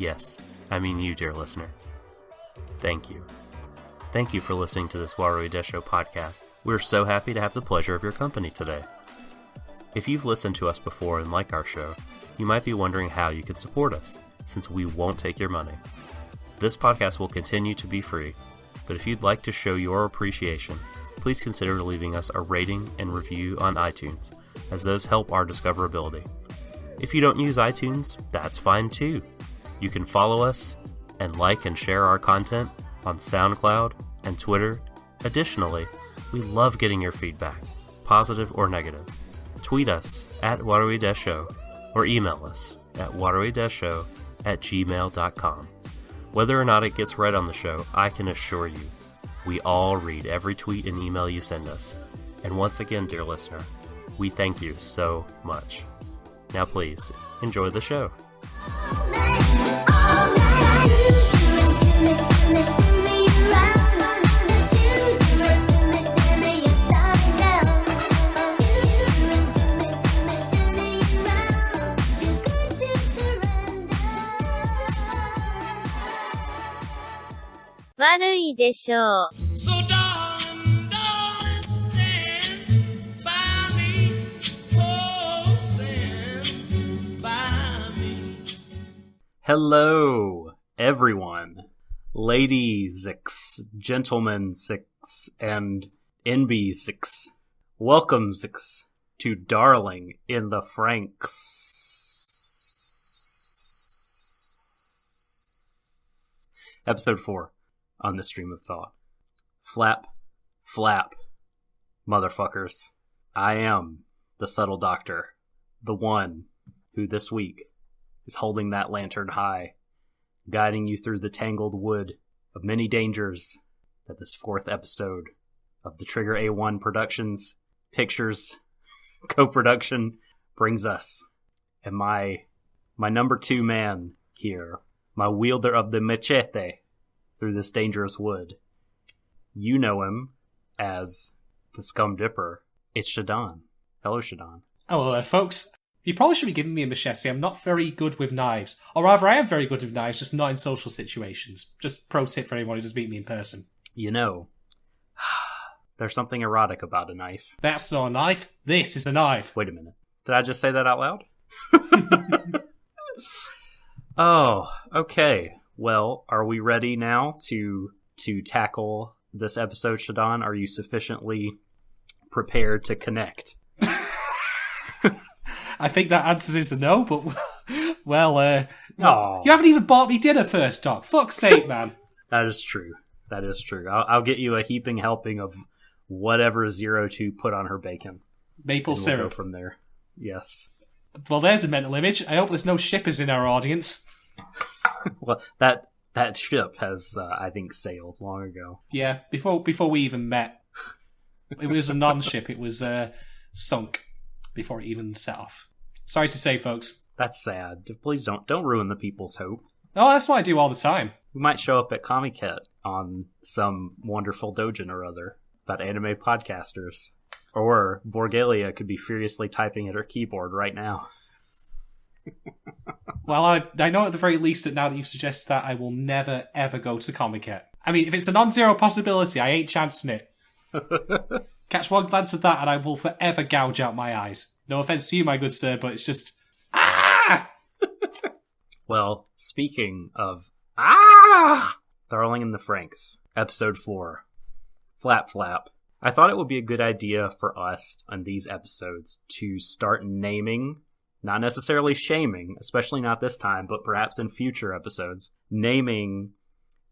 Yes, I mean you, dear listener. Thank you. Thank you for listening to this Warui Deshou podcast. We're so happy to have the pleasure of your company today. If you've listened to us before and like our show, you might be wondering how you can support us, since we won't take your money. This podcast will continue to be free, but if you'd like to show your appreciation, please consider leaving us a rating and review on iTunes, as those help our discoverability. If you don't use iTunes, that's fine too. You can follow us and like and share our content on SoundCloud and Twitter. Additionally, we love getting your feedback, positive or negative. Tweet us at Warui Deshou or email us at waruideshow@gmail.com. Whether or not it gets read on the show, I can assure you, we all read every tweet and email you send us. And once again, dear listener, we thank you so much. Now please, enjoy the show. Warui Deshou. So darling, darling, stand by me. Oh, stand by me. Hello, everyone. Ladies, gentlemen, and NB6. Welcome, to Darling in the Franxx. Episode 4 on the Stream of Thought. Flap, motherfuckers. I am the subtle doctor, the one who this week is holding that lantern high, guiding you through the tangled wood of many dangers that this 4th episode of the Trigger A1 Productions Pictures co-production brings us. And my number 2 man here, my wielder of the machete through this dangerous wood. You know him as the Scum Dipper. It's Shadon. Hello, Shadon. Hello there, folks. You probably should be giving me a machete. I'm not very good with knives. Or rather, I am very good with knives, just not in social situations. Just pro tip for anyone who does meet me in person. You know, there's something erotic about a knife. That's not a knife. This is a knife. Wait a minute. Did I just say that out loud? Oh, okay. Well, are we ready now to tackle this episode, Shadon? Are you sufficiently prepared to connect? I think that answers is a no, but, well, Oh. you haven't even bought me dinner first, Doc. Fuck's sake, man. That is true. I'll get you a heaping helping of whatever 02 put on her bacon. Maple And we'll syrup. go from there. Yes. Well, there's a mental image. I hope there's no shippers in our audience. Well, that ship has, I think, sailed long ago. Yeah, before we even met. It was a non-ship. It was sunk before it even set off. Sorry to say, folks. That's sad. Please don't ruin the people's hope. Oh, that's what I do all the time. We might show up at Comiket on some wonderful dojin or other about anime podcasters. Or Borgelia could be furiously typing at her keyboard right now. Well, I know at the very least that now that you've suggested that, I will never, ever go to Comiket. I mean, if it's a non-zero possibility, I ain't chancing it. Catch one glance at that and I will forever gouge out my eyes. No offence to you, my good sir, but it's just... Ah! Well, speaking of Darling in the Franxx, episode 4, Flap. I thought it would be a good idea for us on these episodes to start naming, not necessarily shaming, especially not this time, but perhaps in future episodes, naming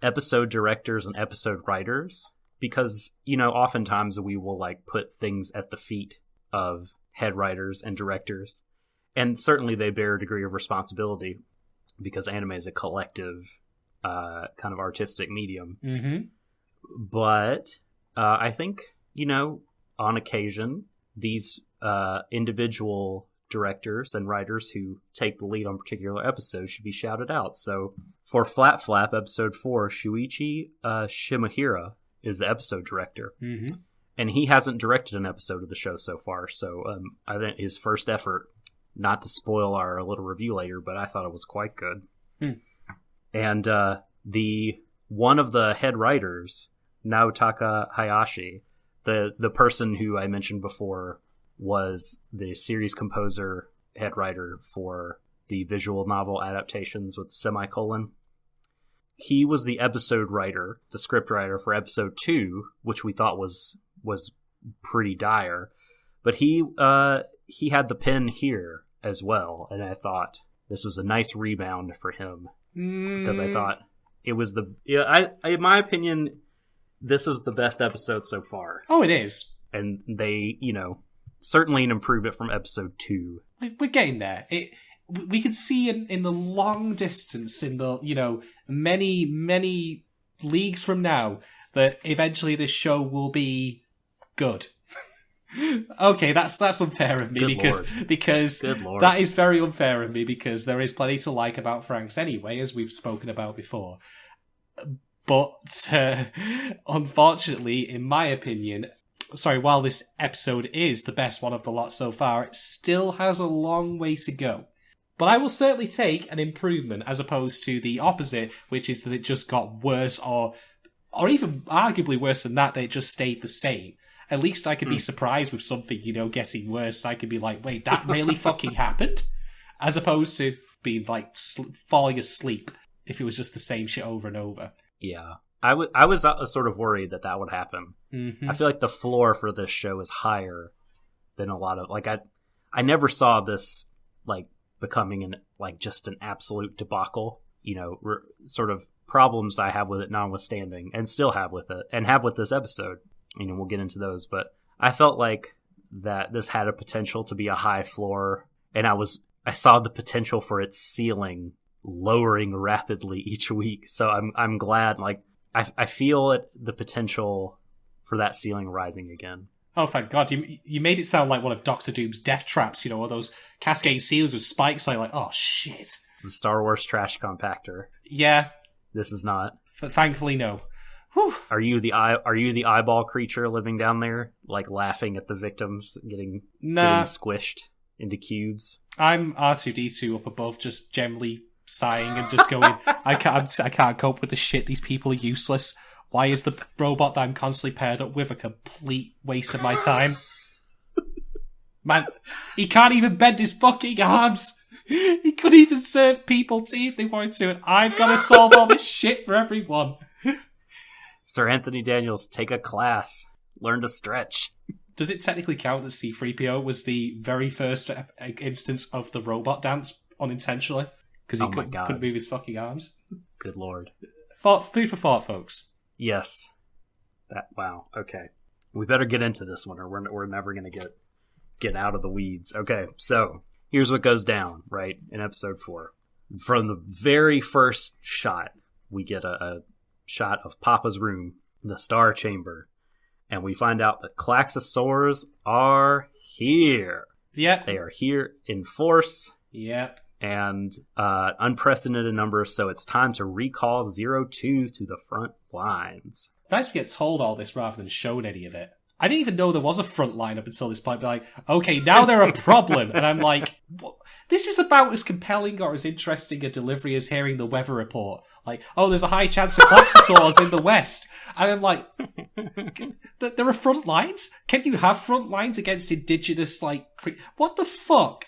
episode directors and episode writers. Because, oftentimes we will, put things at the feet of head writers and directors. And certainly they bear a degree of responsibility because anime is a collective kind of artistic medium. Mm-hmm. But I think, on occasion, these individual directors and writers who take the lead on particular episodes should be shouted out. So for Flap, episode 4, Shuichi Shimahira is the episode director. Mm-hmm. And he hasn't directed an episode of the show so far, so I think his first effort, not to spoil our little review later, but I thought it was quite good. And the one of the head writers, Naotaka Hayashi, the person who I mentioned before was the series composer, head writer for the visual novel adaptations with semicolon. He was the episode writer, the script writer for episode 2, which we thought was pretty dire. But he had the pen here as well, and I thought this was a nice rebound for him because I thought it was in my opinion, this is the best episode so far. Oh, it is. And they, certainly an improvement from episode 2. We're getting there. We can see in the long distance, in the, many, many leagues from now, that eventually this show will be good. Okay, that's unfair of me because Good Lord. that is very unfair of me because there is plenty to like about Franxx anyway, as we've spoken about before. But unfortunately, in my opinion, while this episode is the best one of the lot so far, it still has a long way to go. But I will certainly take an improvement as opposed to the opposite, which is that it just got worse or even arguably worse than that it just stayed the same. At least I could be surprised with something, getting worse. I could be like, wait, that really fucking happened? As opposed to being like falling asleep if it was just the same shit over and over. Yeah. I was sort of worried that would happen. Mm-hmm. I feel like the floor for this show is higher than a lot of, I never saw this, becoming just an absolute debacle, sort of problems I have with it notwithstanding, and still have with it, and have with this episode. We'll get into those, but I felt like that this had a potential to be a high floor, and I saw the potential for its ceiling lowering rapidly each week. So I'm glad, I feel the potential for that ceiling rising again. Oh, thank God. You made it sound like one of Doctor Doom's death traps, or those cascade seals with spikes. Like, oh, shit. The Star Wars trash compactor. Yeah. This is not. Thankfully, no. Whew. Are you the eyeball creature living down there, laughing at the victims getting squished into cubes? I'm R2-D2 up above, just generally sighing and just going, I can't cope with the shit. These people are useless. Why is the robot that I'm constantly paired up with a complete waste of my time? Man, he can't even bend his fucking arms. He couldn't even serve people tea if they wanted to, and I've got to solve all this shit for everyone. Sir Anthony Daniels, take a class. Learn to stretch. Does it technically count that C-3PO was the very first instance of the robot dance unintentionally? Because he couldn't move his fucking arms? Good Lord. Food for thought, folks. Yes. Wow. Okay. We better get into this one, or we're never going to get out of the weeds. Okay, so here's what goes down, right, in episode 4. From the very first shot, we get a shot of Papa's room, the Star Chamber, and we find out that Klaxosaurs are here. Yep. They are here in force. Yep. And unprecedented numbers, so it's time to recall 02 to the front lines. Nice we get told all this rather than shown any of it. I didn't even know there was a front line up until this point. Be like, okay, now they're a problem. And I'm like, what? This is about as compelling or as interesting a delivery as hearing the weather report. Like, oh, there's a high chance of Klaxosaurs in the west. And I'm like, there are front lines? Can you have front lines against indigenous, what the fuck?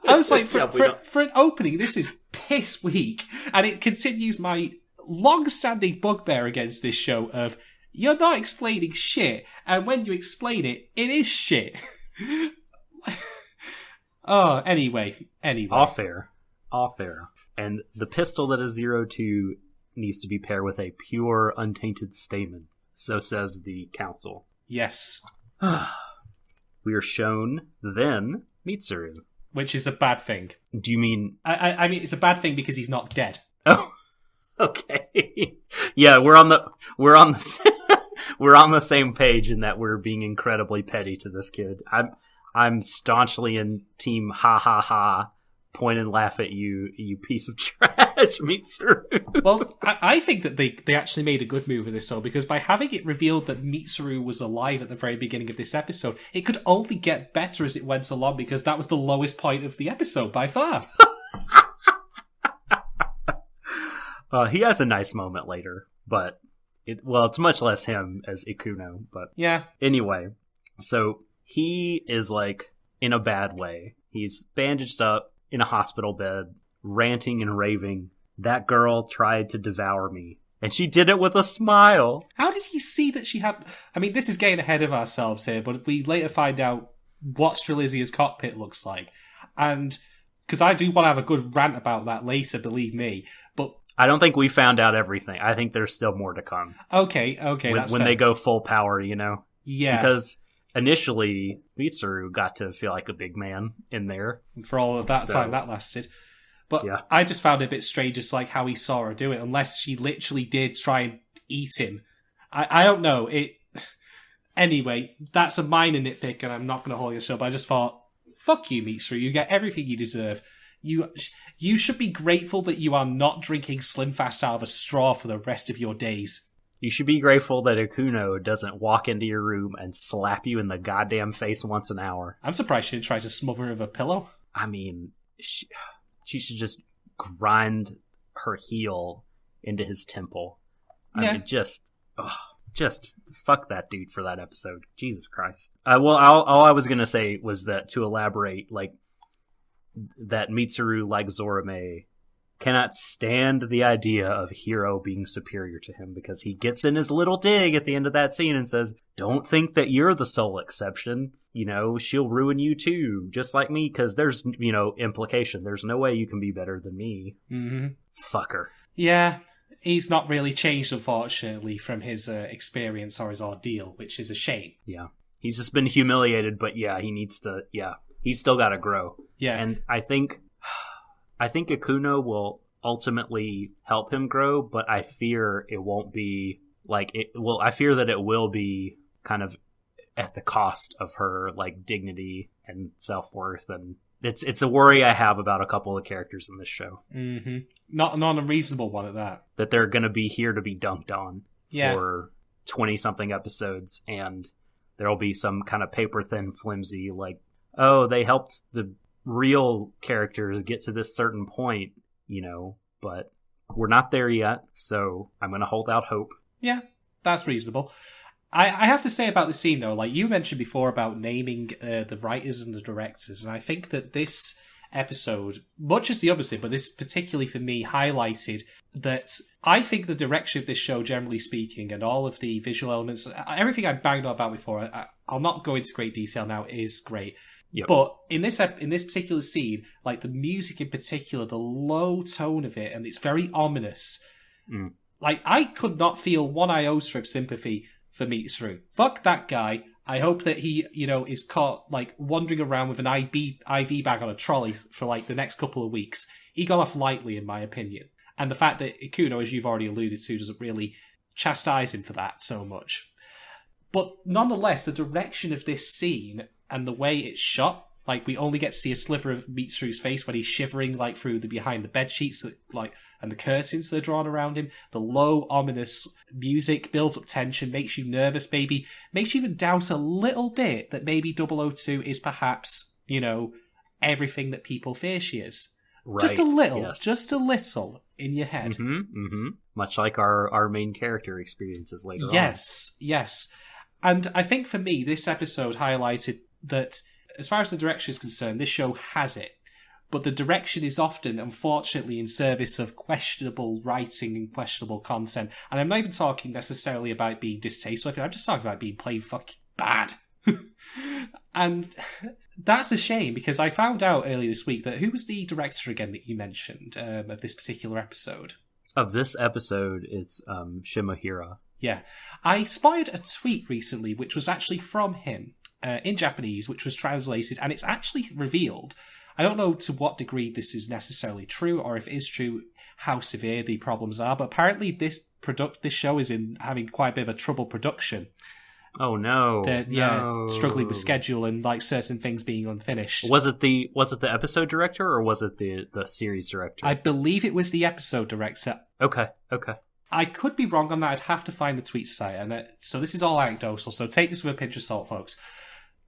I was like, for an opening, this is piss weak. And it continues my long-standing bugbear against this show of, you're not explaining shit, and when you explain it, it is shit. Oh, anyway. All fair. And the pistol that is 02 needs to be paired with a pure, untainted stamen. So says the council. Yes. We are shown, then, Mitsuru. Which is a bad thing. Do you mean... I mean, it's a bad thing because he's not dead. Oh, okay. Yeah, we're on the we're on the same page in that we're being incredibly petty to this kid. I'm staunchly in team ha ha ha, point and laugh at you, you piece of trash, Mitsuru. Well, I think that they actually made a good move with this, though, because by having it revealed that Mitsuru was alive at the very beginning of this episode, it could only get better as it went along, because that was the lowest point of the episode by far. He has a nice moment later, but it's much less him as Ikuno. But Yeah. anyway, so he is like in a bad way. He's bandaged up in a hospital bed, ranting and raving. That girl tried to devour me, and she did it with a smile. How did he see that she had... I mean, this is getting ahead of ourselves here, but we later find out what Strelizia's cockpit looks like. And... because I do want to have a good rant about that later, believe me. But I don't think we found out everything. I think there's still more to come. Okay, when that's when fair. they go full power, you know? Yeah. Because initially, Mitsuru got to feel like a big man in there. For all of that So- time that lasted. But Yeah. I just found it a bit strange just like how he saw her do it, unless she literally did try and eat him. I don't know. Anyway, that's a minor nitpick, and I'm not going to hold your show, but I just thought, fuck you, Mitsuru. You get everything you deserve. You should be grateful that you are not drinking Slim Fast out of a straw for the rest of your days. You should be grateful that Ikuno doesn't walk into your room and slap you in the goddamn face once an hour. I'm surprised she didn't try to smother her with a pillow. I mean, she should just grind her heel into his temple. I mean, just fuck that dude for that episode. Jesus Christ. Well, all I was going to say was that to elaborate, like, that Mitsuru, like Zorome, cannot stand the idea of Hiro being superior to him, because he gets in his little dig at the end of that scene and says, don't think that you're the sole exception. You know, she'll ruin you too, just like me, because there's, you know, implication. There's no way you can be better than me. Mm-hmm. Fucker. Yeah, he's not really changed, unfortunately, from his experience or his ordeal, which is a shame. Yeah. He's just been humiliated, but yeah, he needs to, he's still got to grow. Yeah. And I think Ikuno will ultimately help him grow, but I fear it won't be like it. Well, I fear that it will be kind of at the cost of her like dignity and self-worth, and it's a worry I have about a couple of characters in this show. Mm-hmm. Not an unreasonable one at that they're going to be here to be dunked on Yeah. for 20-something episodes, and there'll be some kind of paper-thin, flimsy, like, oh, they helped the real characters get to this certain point, you know, but we're not there yet, so I'm going to hold out hope. Yeah, that's reasonable. I have to say about the scene, though, like you mentioned before about naming the writers and the directors, and I think that this episode, much as the other scene, but this particularly for me, highlighted that I think the direction of this show, generally speaking, and all of the visual elements, everything I banged on about before, I'll not go into great detail now, is great. Yep. But in this particular scene, like the music in particular, the low tone of it, and it's very ominous. Mm. Like, I could not feel one iota of sympathy for Mitsuru. Fuck that guy. I hope that he, you know, is caught, like, wandering around with an IV bag on a trolley for, like, the next couple of weeks. He got off lightly, in my opinion. And the fact that Ikuno, as you've already alluded to, doesn't really chastise him for that so much. But nonetheless, the direction of this scene and the way it's shot, like, we only get to see a sliver of Mitsuru's face when he's shivering, like, through the behind the bed sheets, that, like, and the curtains that are drawn around him. The low, ominous music builds up tension, makes you nervous, maybe. Makes you even doubt a little bit that maybe 002 is perhaps, you know, everything that people fear she is. Right. Just a little, Yes. just a little in your head. Mm-hmm, mm-hmm. Much like our main character experiences later on. Yes. And I think for me, this episode highlighted that as far as the direction is concerned, this show has it. But the direction is often, unfortunately, in service of questionable writing and questionable content. And I'm not even talking necessarily about being distasteful. I'm just talking about being plain fucking bad. And that's a shame, because I found out earlier this week that who was the director again that you mentioned of this particular episode? Of this episode, it's Shimohira. Yeah. I spotted a tweet recently which was actually from him in Japanese, which was translated, and it's actually revealed. I don't know to what degree this is necessarily true, or if it is true, how severe the problems are, but apparently this show is having quite a bit of a trouble production. Oh no! Yeah, struggling with schedule and like certain things being unfinished. Was it the episode director, or was it the series director? I believe it was the episode director. Okay. I could be wrong on that. I'd have to find the tweet site, and so this is all anecdotal. So take this with a pinch of salt, folks.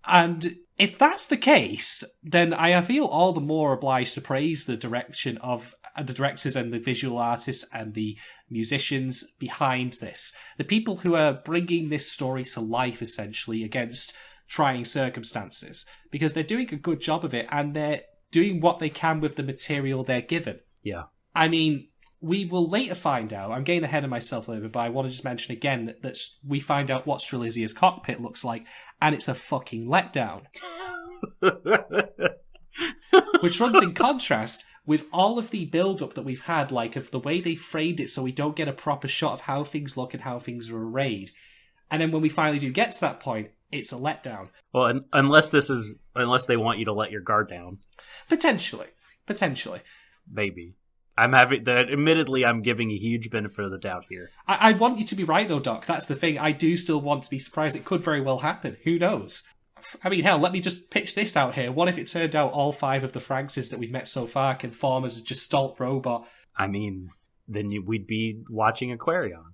And if that's the case, then I feel all the more obliged to praise the direction of the directors and the visual artists and the musicians behind this. The people who are bringing this story to life, essentially, against trying circumstances. Because they're doing a good job of it, and they're doing what they can with the material they're given. Yeah. I mean, we will later find out, I'm getting ahead of myself a little bit, but I want to just mention again that we find out what Strelizia's cockpit looks like, and it's a fucking letdown. Which runs in contrast with all of the build-up that we've had, like of the way they framed it so we don't get a proper shot of how things look and how things are arrayed. And then when we finally do get to that point, it's a letdown. Well, unless they want you to let your guard down. Potentially. Maybe. Admittedly, I'm giving a huge benefit of the doubt here. I want you to be right, though, Doc. That's the thing. I do still want to be surprised. It could very well happen. Who knows? I mean, hell, let me just pitch this out here. What if it turned out all 5 of the Franxxes that we've met so far can form as a Gestalt robot? I mean, then we'd be watching Aquarion.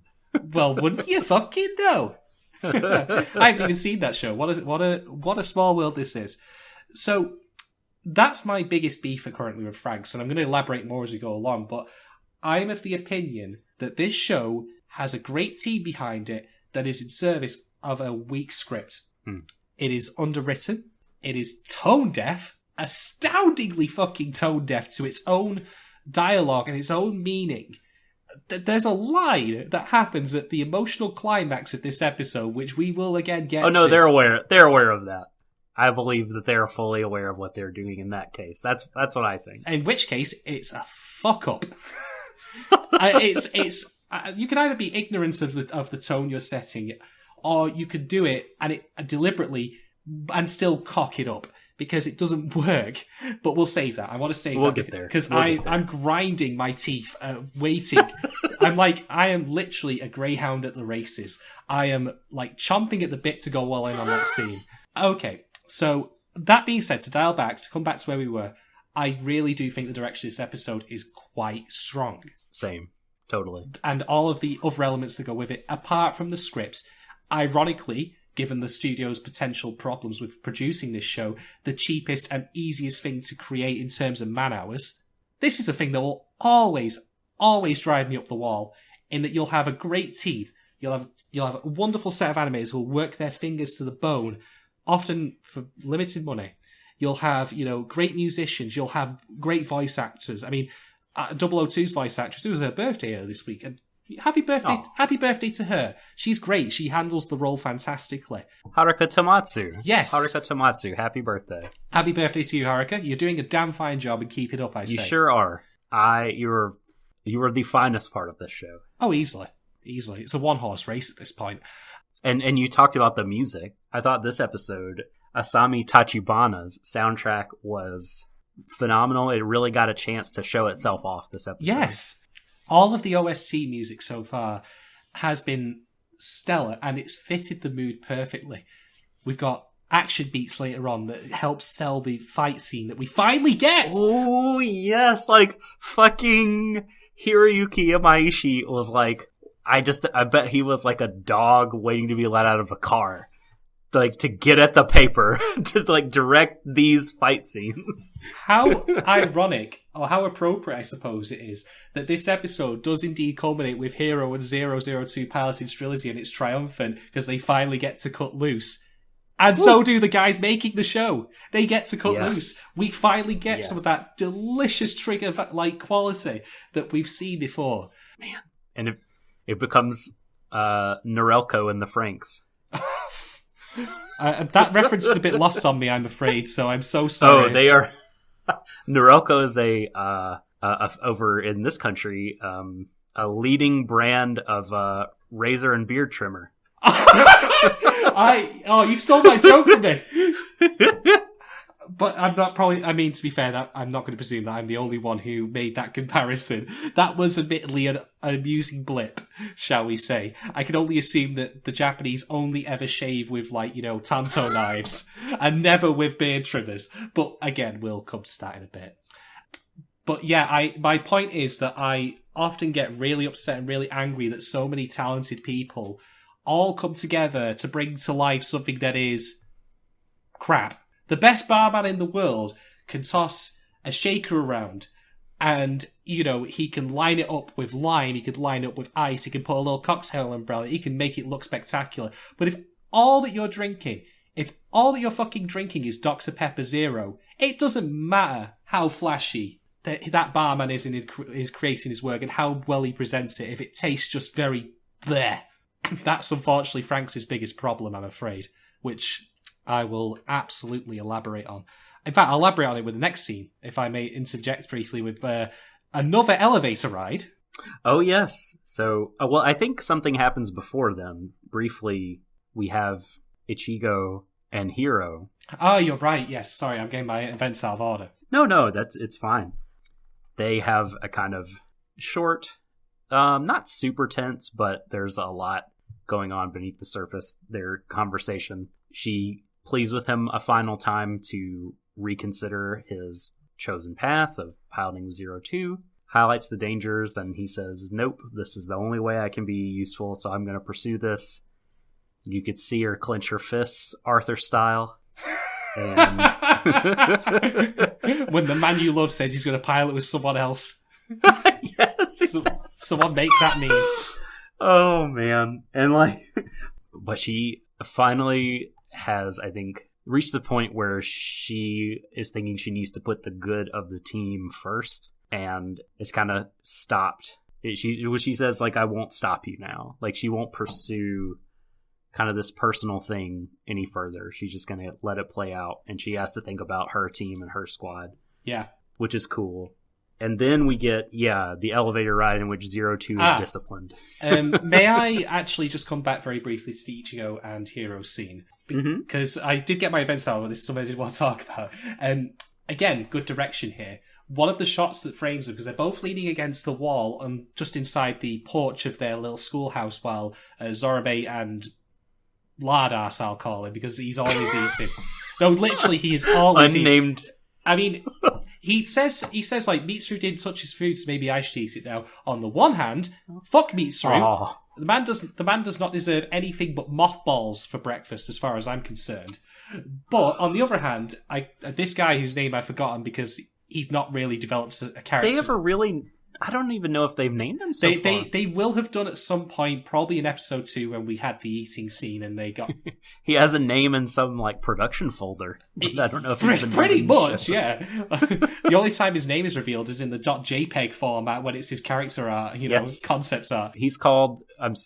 Well, wouldn't you fucking know? I haven't even seen that show. What a small world this is. So that's my biggest beef currently with Franxx, and I'm going to elaborate more as we go along, but I'm of the opinion that this show has a great team behind it that is in service of a weak script. It is underwritten. It is tone deaf, astoundingly fucking tone deaf to its own dialogue and its own meaning. There's a line that happens at the emotional climax of this episode, which we will again get to. Oh no, they're aware. They're aware of that. I believe that they're fully aware of what they're doing in that case. That's what I think. In which case, it's a fuck up. You can either be ignorant of the tone you're setting, or you could do it and deliberately and still cock it up. Because it doesn't work, but we'll save that. I want to save that. We'll get there. Because I'm grinding my teeth, waiting. I am literally a greyhound at the races. I am like chomping at the bit to go all in on that scene. Okay, so that being said, to come back to where we were, I really do think the direction of this episode is quite strong. Same. Totally. And all of the other elements that go with it, apart from the scripts, ironically, given the studio's potential problems with producing this show, the cheapest and easiest thing to create in terms of man hours. This is a thing that will always drive me up the wall, in that you'll have a great team. You'll have a wonderful set of animators who will work their fingers to the bone, often for limited money. You'll have, great musicians. You'll have great voice actors. I mean, 002's voice actress, it was her birthday earlier this week, and happy birthday to her. She's great. She handles the role fantastically. Haruka Tomatsu. Yes. Haruka Tomatsu, happy birthday. Happy birthday to you, Haruka. You're doing a damn fine job, and keep it up, I say. You sure are. You were the finest part of this show. Oh, easily. It's a one-horse race at this point. And you talked about the music. I thought this episode, Asami Tachibana's soundtrack was phenomenal. It really got a chance to show itself off this episode. Yes. All of the OST music so far has been stellar, and it's fitted the mood perfectly. We've got action beats later on that helps sell the fight scene that we finally get. Oh, yes. Like, fucking Hiroyuki Imaishi was like, I bet he was like a dog waiting to be let out of a car. Like, to get at the paper to like direct these fight scenes. How ironic, or how appropriate I suppose it is, that this episode does indeed culminate with Hero and 002 piloting Strelizia, and it's triumphant because they finally get to cut loose. And so do the guys making the show. They get to cut loose. We finally get some of that delicious trigger-like quality that we've seen before. Man. And it becomes Norelco in the Franxx. That reference is a bit lost on me, I'm afraid, so I'm so sorry. Oh, they are... Norelco is over in this country, a leading brand of razor and beard trimmer. You stole my joke from me. But I'm not to be fair, I'm not going to presume that I'm the only one who made that comparison. That was admittedly an amusing blip, shall we say. I can only assume that the Japanese only ever shave with, tanto knives, and never with beard trimmers. But again, we'll come to that in a bit. But yeah, my point is that I often get really upset and really angry that so many talented people all come together to bring to life something that is crap. The best barman in the world can toss a shaker around, And, he can line it up with lime, he could line it up with ice, he can put a little cocktail umbrella, he can make it look spectacular. But if all that you're fucking drinking is Dr. Pepper Zero, it doesn't matter how flashy that barman is creating his work and how well he presents it if it tastes just very bleh. That's unfortunately Franxx's biggest problem, I'm afraid, which I will absolutely elaborate on. In fact, I'll elaborate on it with the next scene, if I may interject briefly with another elevator ride. Oh, yes. So, I think something happens before then. Briefly, we have Ichigo and Hiro. Oh, you're right. Yes, sorry, I'm getting my events out of order. No, it's fine. They have a kind of short, not super tense, but there's a lot going on beneath the surface. Their conversation. She pleads with him a final time to reconsider his chosen path of piloting 02, highlights the dangers, and he says, nope, this is the only way I can be useful, so I'm going to pursue this. You could see her clench her fists, Arthur style. And when the man you love says he's going to pilot with someone else. Yes, exactly. Someone make that meme. Oh, man. And but she finally has, I think, reached the point where she is thinking she needs to put the good of the team first, and it's kind of stopped. She says, I won't stop you now. She won't pursue kind of this personal thing any further. She's just going to let it play out, and she has to think about her team and her squad. Yeah. Which is cool. And then we get, the elevator ride in which 02 is disciplined. May I actually just come back very briefly to the Ichigo and Hiro scene? Because I did get my events out, but this is something I did want to talk about. Again, good direction here. One of the shots that frames them, because they're both leaning against the wall and just inside the porch of their little schoolhouse while Zorobe and Lardass, I'll call him, because he's always eating. No, literally, he is always unnamed. I mean, he says Mitsuru didn't touch his food, so maybe I should eat it now. On the one hand, fuck Mitsuru. Oh. The man does not deserve anything but mothballs for breakfast, as far as I'm concerned. But on the other hand, this guy whose name I've forgotten because he's not really developed a character. They ever really? I don't even know if they've named him so far. They will have done at some point, probably in episode 2 when we had the eating scene and they got... He has a name in some production folder. I don't know if it's been pretty much, yeah. The only time his name is revealed is in the .jpeg format when it's his character art, concepts art. He's called...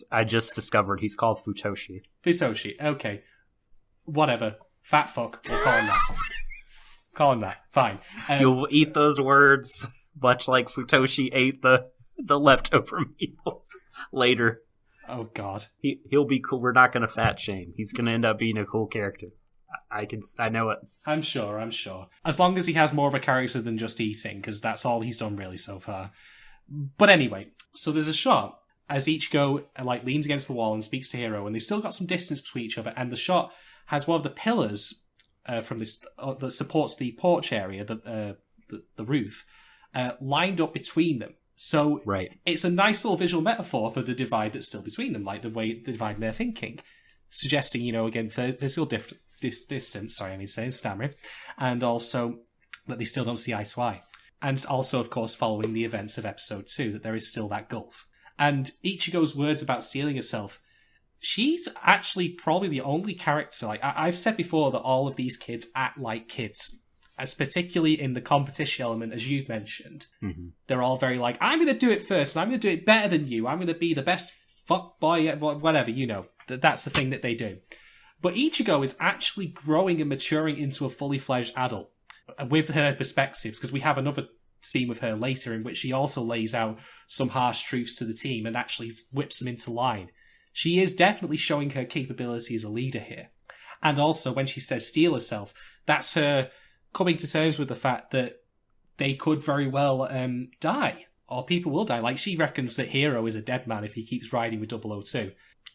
I just discovered he's called Futoshi. Futoshi, okay. Whatever. Fat fuck. We'll call him that. Call him that. Fine. You'll eat those words... Much like Futoshi ate the leftover meals later. Oh, God. He'll be cool. We're not going to fat shame. He's going to end up being a cool character. I know it. I'm sure. As long as he has more of a character than just eating, because that's all he's done really so far. But anyway, so there's a shot as Ichigo leans against the wall and speaks to Hiro, and they've still got some distance between each other, and the shot has one of the pillars from this that supports the porch area, the roof, lined up between them. So It's a nice little visual metaphor for the divide that's still between them, the way the divide in their thinking, suggesting, again, physical distance, sorry, I mean saying stammering, and also that they still don't see eye to eye. And also, of course, following the events of episode 2, that there is still that gulf. And Ichigo's words about steeling herself, she's actually probably the only character, I've said before that all of these kids act like kids. As particularly in the competition element, as you've mentioned, they're all very I'm going to do it first, and I'm going to do it better than you. I'm going to be the best fuck boy, whatever, That's the thing that they do. But Ichigo is actually growing and maturing into a fully fledged adult with her perspectives, because we have another scene with her later in which she also lays out some harsh truths to the team and actually whips them into line. She is definitely showing her capability as a leader here. And also, when she says steal herself, that's her coming to terms with the fact that they could very well die, or people will die. She reckons that Hiro is a dead man if he keeps riding with 002,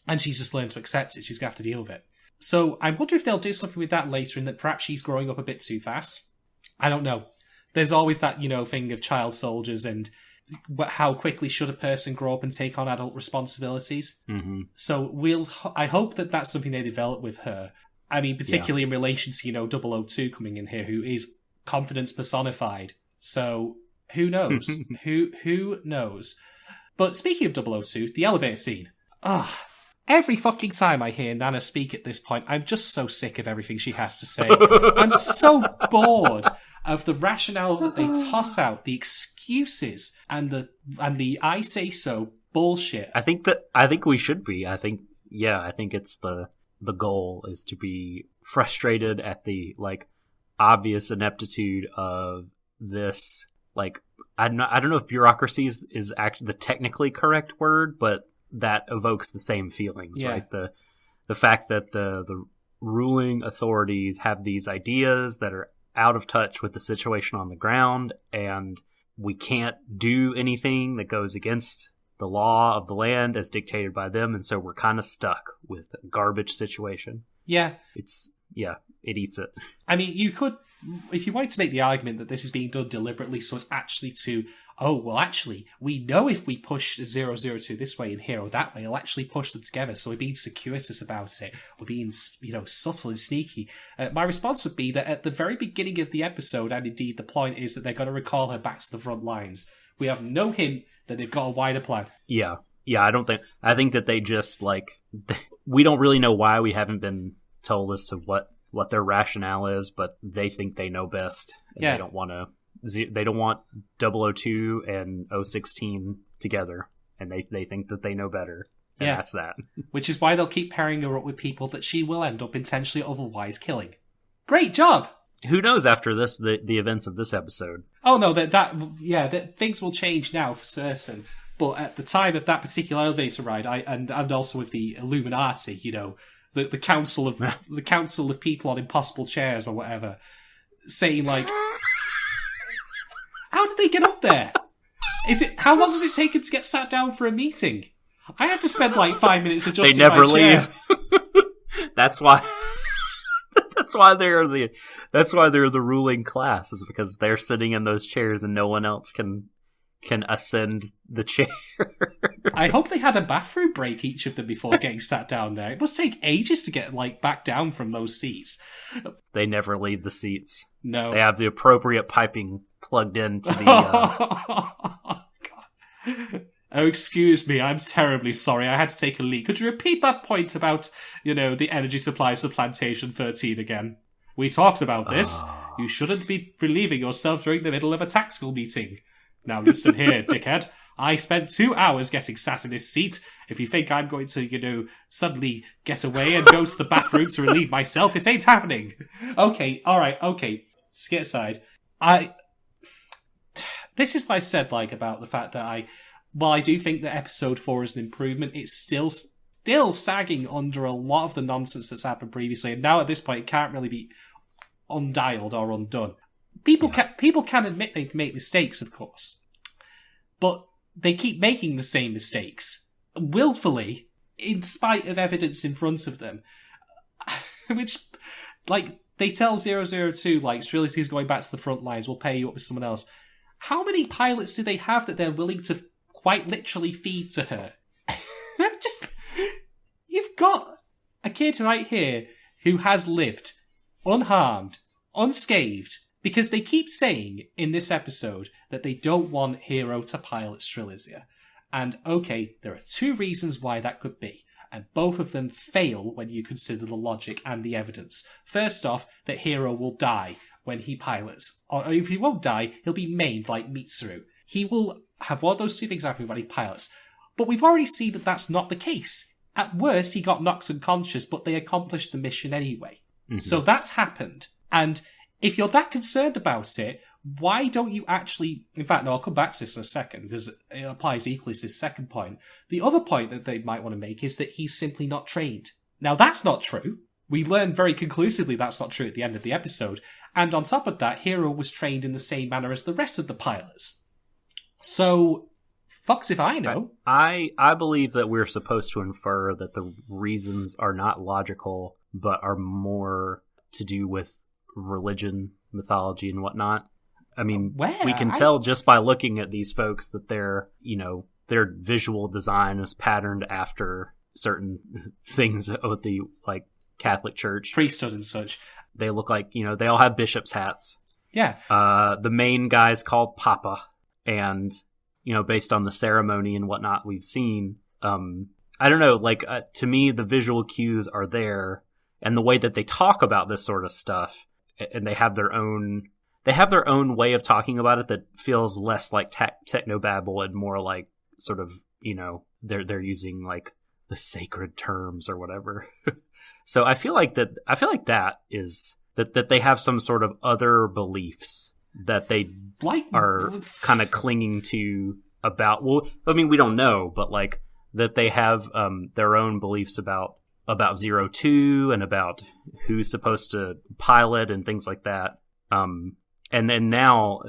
and she's just learned to accept it. She's going to have to deal with it. So I wonder if they'll do something with that later, and that perhaps she's growing up a bit too fast. I don't know. There's always that, thing of child soldiers and how quickly should a person grow up and take on adult responsibilities. Mm-hmm. So I hope that that's something they develop with her. I mean, particularly in relation to, 002 coming in here, who is confidence personified. So Who knows? Who knows? But speaking of 002, the elevator scene. Every fucking time I hear Nana speak at this point, I'm just so sick of everything she has to say. I'm so bored of the rationales that they toss out, the excuses, and the I say so bullshit. I think we should be. I think it's the goal is to be frustrated at the like obvious ineptitude of this. Like, I don't know if bureaucracy is actually the technically correct word, but that evokes the same feelings, right? The fact that the ruling authorities have these ideas that are out of touch with the situation on the ground, and we can't do anything that goes against the law of the land as dictated by them, and so we're kind of stuck with a garbage situation. Yeah. It eats it. I mean, you could, if you wanted to make the argument that this is being done deliberately, so it's actually to, we know if we push 002 this way and Hero that way, it'll actually push them together, so we're being circuitous about it. We're being, subtle and sneaky. My response would be that at the very beginning of the episode, and indeed the point is that they're going to recall her back to the front lines, we have no hint that they've got a wider plan. Yeah, I think that they just, we don't really know why we haven't been told as to what their rationale is, but they think they know best. And they don't want 002 and 016 together, and they think that they know better. And that's that. Which is why they'll keep pairing her up with people that she will end up intentionally otherwise killing. Great job! Who knows after this, the events of this episode? Oh no, that things will change now for certain. But at the time of that particular elevator ride, and also with the Illuminati, the council of people on impossible chairs or whatever, saying like, how did they get up there? How long does it take them to get sat down for a meeting? I had to spend 5 minutes adjusting. They never my chair. leave. That's why. That's why they're the ruling class, is because they're sitting in those chairs and no one else can ascend the chair. I hope they had a bathroom break, each of them, before getting sat down there. It must take ages to get back down from those seats. They never leave the seats. No. They have the appropriate piping plugged into the... God. Oh, excuse me, I'm terribly sorry. I had to take a leak. Could you repeat that point about, the energy supplies of Plantation 13 again? We talked about this. You shouldn't be relieving yourself during the middle of a tactical meeting. Now listen here, dickhead. I spent 2 hours getting sat in this seat. If you think I'm going to, suddenly get away and go to the bathroom to relieve myself, it ain't happening. Okay, alright, okay. Skit aside. This is what I said, about the fact that while I do think that episode 4 is an improvement, it's still sagging under a lot of the nonsense that's happened previously, and now at this point it can't really be undialed or undone. People can admit they make mistakes, of course, but they keep making the same mistakes willfully, in spite of evidence in front of them. Which, they tell 002, Strelitzky's going back to the front lines, we'll pair you up with someone else. How many pilots do they have that they're willing to quite literally feed to her? You've got a kid right here who has lived unharmed, unscathed, because they keep saying in this episode that they don't want Hero to pilot Strelitzia. And okay, there are 2 reasons why that could be, and both of them fail when you consider the logic and the evidence. First off, that Hero will die when he pilots. Or if he won't die, he'll be maimed like Mitsuru. He will have one of those 2 things happen when he pilots. But we've already seen that that's not the case. At worst, he got knocked unconscious, but they accomplished the mission anyway. Mm-hmm. So that's happened. And if you're that concerned about it, why don't you actually... In fact, no, I'll come back to this in a second, because it applies equally to this second point. The other point that they might want to make is that he's simply not trained. Now, that's not true. We learn very conclusively that's not true at the end of the episode. And on top of that, Hero was trained in the same manner as the rest of the pilots. So, fucks if I know. I believe that we're supposed to infer that the reasons are not logical, but are more to do with religion, mythology, and whatnot. I mean, we can tell just by looking at these folks that their visual design is patterned after certain things of the, Catholic Church. Priesthood and such. They look like, they all have bishop's hats. Yeah. The main guy's called Papa. and based on the ceremony and whatnot we've seen, I don't know, like to me the visual cues are there, and the way that they talk about this sort of stuff, and they have their own way of talking about it that feels less like technobabble and more like sort of, they're using like the sacred terms or whatever. So I feel like that is that they have some sort of other beliefs that they are kind of clinging to about, well, I mean, we don't know, but like that they have their own beliefs about 02 and about who's supposed to pilot and things like that. And then now,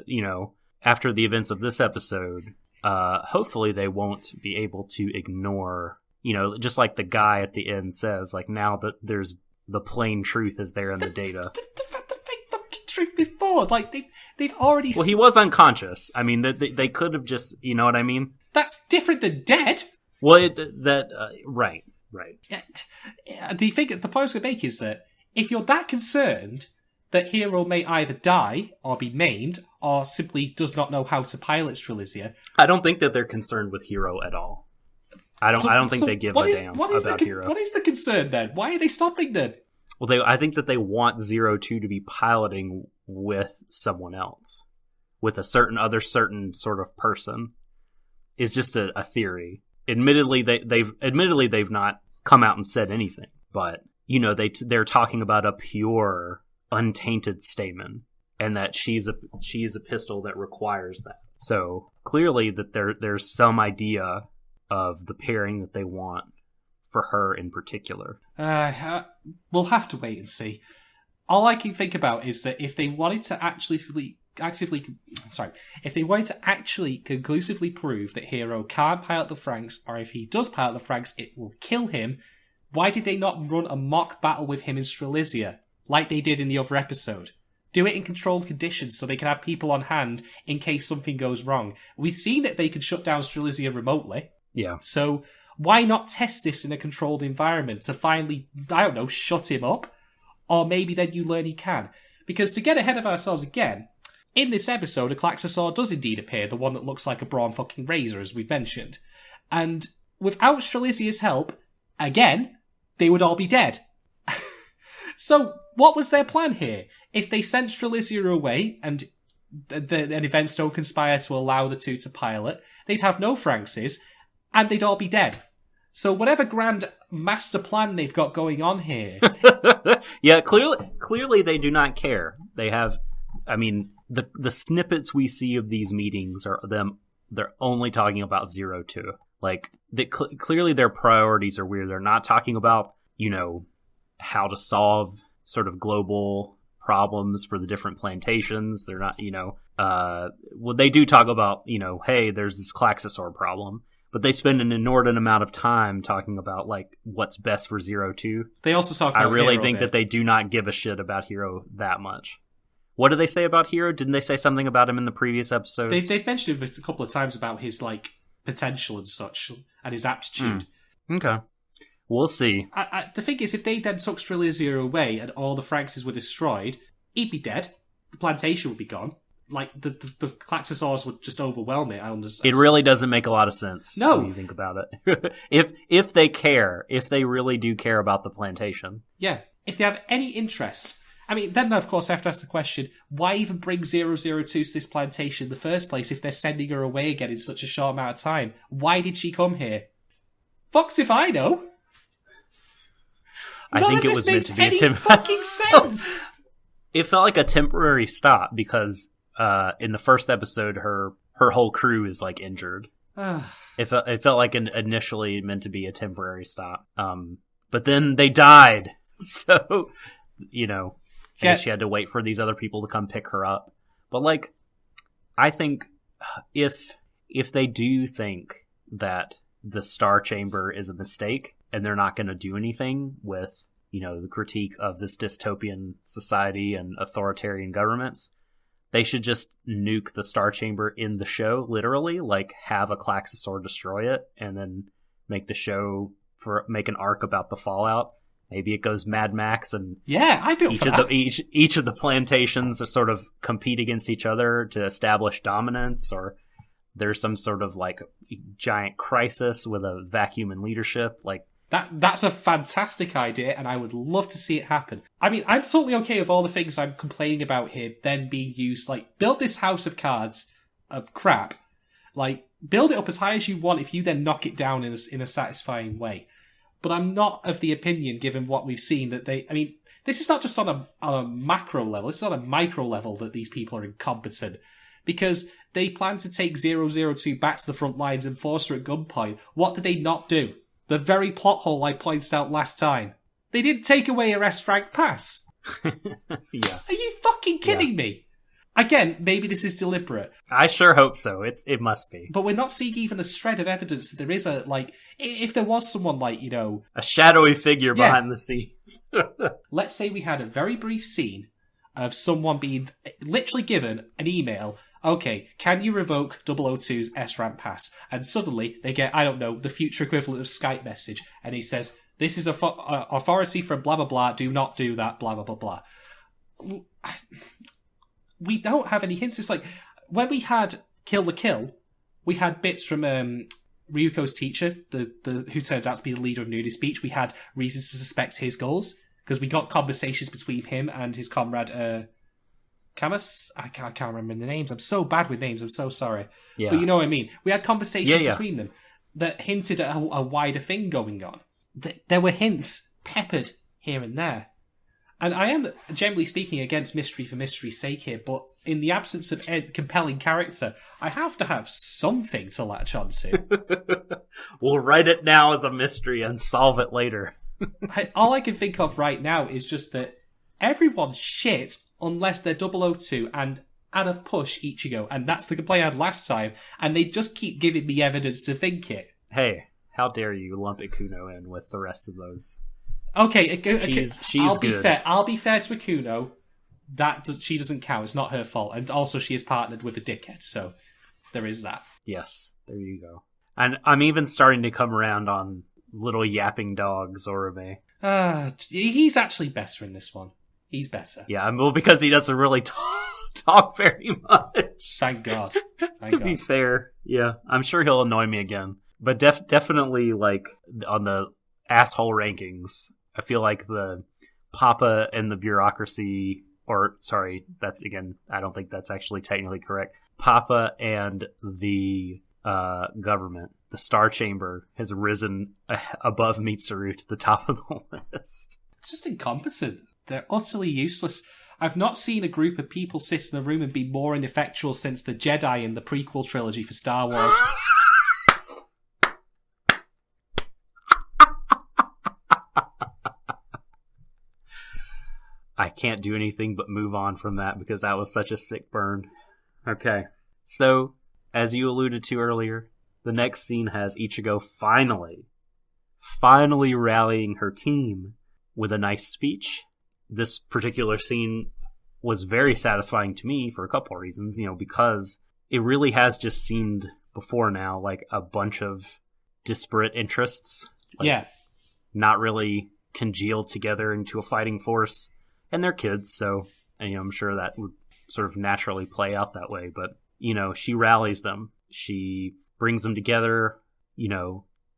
after the events of this episode, hopefully they won't be able to ignore, just like the guy at the end says, like, now that there's the plain truth is there in the data. The fucking truth before, like they've already. Well, he was unconscious. I mean, they could have just, you know what I mean? That's different than dead. Well, right. Yeah, the point I was going to make is that if you're that concerned that Hero may either die or be maimed or simply does not know how to pilot Strelizia, I don't think that they're concerned with Hero at all. I don't think they give a damn about Hero. What is the concern then? Why are they stopping then? Well, I think that they want 02 to be piloting with someone else, with a certain sort of person. It's just a theory. Admittedly, they've not come out and said anything, but they're talking about a pure, untainted stamen, and that she's a pistol that requires that. So clearly, that there's some idea of the pairing that they want for her in particular. We'll have to wait and see. All I can think about is that if they wanted to actually conclusively prove that Hero can't pilot the Franxx, or if he does pilot the Franxx, it will kill him, why did they not run a mock battle with him in Strelizia, like they did in the other episode? Do it in controlled conditions so they can have people on hand in case something goes wrong. We've seen that they can shut down Strelizia remotely. Yeah. So why not test this in a controlled environment to finally, I don't know, shut him up? Or maybe then you learn he can. Because to get ahead of ourselves again, in this episode, a Klaxosaur does indeed appear, the one that looks like a brawn fucking razor, as we've mentioned. And without Strelizia's help, again, they would all be dead. So, what was their plan here? If they sent Strelizia away, and and events don't conspire to allow the two to pilot, they'd have no Franxxes, and they'd all be dead. So whatever grand master plan they've got going on here... Yeah, clearly they do not care. They have... I mean, the snippets we see of these meetings are them... They're only talking about 02. Like, clearly their priorities are weird. They're not talking about, how to solve sort of global problems for the different plantations. They're not, well, they do talk about, hey, there's this Klaxosaur problem. But they spend an inordinate amount of time talking about, like, what's best for 02. They also talk about I really Hero think that they do not give a shit about Hero that much. What did they say about Hero? Didn't they say something about him in the previous episodes? They've mentioned it a couple of times about his, like, potential and such, and his aptitude. Okay. We'll see. The thing is, if they then took Strelizia away and all the Franxxes were destroyed, he'd be dead. The plantation would be gone. Like, the Klaxosaurs would just overwhelm it. It really doesn't make a lot of sense when you think about it. if they care, if they really do care about the plantation. Yeah. If they have any interest. I mean, then, of course, I have to ask the question, why even bring 002 to this plantation in the first place if they're sending her away again in such a short amount of time? Why did she come here? Fucks if I know. I think it was meant to be a fucking sense. It felt like a temporary stop because in the first episode, her whole crew is like injured. It felt like initially meant to be a temporary stop, but then they died. So I guess she had to wait for these other people to come pick her up. But like, I think if they do think that the Star Chamber is a mistake and they're not going to do anything with, the critique of this dystopian society and authoritarian governments, they should just nuke the Star Chamber in the show, literally, like have a Klaxosaur destroy it and then make an arc about the fallout. Maybe it goes Mad Max and each of the plantations sort of compete against each other to establish dominance, or there's some sort of like giant crisis with a vacuum in leadership. Like That's a fantastic idea, and I would love to see it happen. I mean, I'm totally okay with all the things I'm complaining about here then being used. Like, build this house of cards of crap. Like, build it up as high as you want if you then knock it down in a satisfying way. But I'm not of the opinion, given what we've seen, that I mean, this is not just on a macro level, it's on a micro level that these people are incompetent. Because they plan to take 002 back to the front lines and force her at gunpoint. What did they not do? The very plot hole I pointed out last time. They didn't take away her S-rank pass. Yeah. Are you fucking kidding me? Again, maybe this is deliberate. I sure hope so. It must be. But we're not seeing even a shred of evidence that there is a, like, if there was someone like, you know... a shadowy figure Yeah. behind the scenes. Let's say we had a very brief scene of someone being literally given an email, okay, can you revoke 002's S-rank pass? And suddenly they get, I don't know, the future equivalent of Skype message, and he says, this is authority from blah blah blah, do not do that, blah blah blah blah. We don't have any hints. It's like, when we had Kill the Kill, we had bits from Ryuko's teacher, the who turns out to be the leader of Nudie Speech. We had reasons to suspect his goals, because we got conversations between him and his comrade, Camus? I can't remember the names. I'm so bad with names. I'm so sorry. Yeah. But you know what I mean. We had conversations Yeah. between them that hinted at a wider thing going on. There were hints peppered here and there. And I am, generally speaking, against mystery for mystery's sake here, but in the absence of a compelling character, I have to have something to latch onto. We'll write it now as a mystery and solve it later. All I can think of right now is just that everyone's shit unless they're 002 and at a push Ichigo, and that's the complaint I had last time, and they just keep giving me evidence to think it. Hey, how dare you lump Ikuno in with the rest of those? Okay, She's I'll be good. fair. I'll be fair to Ikuno. She doesn't count. It's not her fault, and also she is partnered with a dickhead, so there is that. Yes, there you go. And I'm even starting to come around on little yapping dog Zorome. He's actually better in this one. He's better. Yeah, well, because he doesn't really talk very much. Thank God. To be fair, yeah, I'm sure he'll annoy me again. But definitely, like, on the asshole rankings, I feel like the Papa and the bureaucracy, or, sorry, that, again, I don't think that's actually technically correct. Papa and the government, the Star Chamber, has risen above Mitsuru to the top of the list. It's just incompetent. They're utterly useless. I've not seen a group of people sit in a room and be more ineffectual since the Jedi in the prequel trilogy for Star Wars. I can't do anything but move on from that because that was such a sick burn. Okay. So, as you alluded to earlier, the next scene has Ichigo finally rallying her team with a nice speech. This particular scene was very satisfying to me for a couple of reasons, because it really has just seemed before now like a bunch of disparate interests. Yeah. Not really congealed together into a fighting force. And they're kids, so I'm sure that would sort of naturally play out that way. But, she rallies them. She brings them together,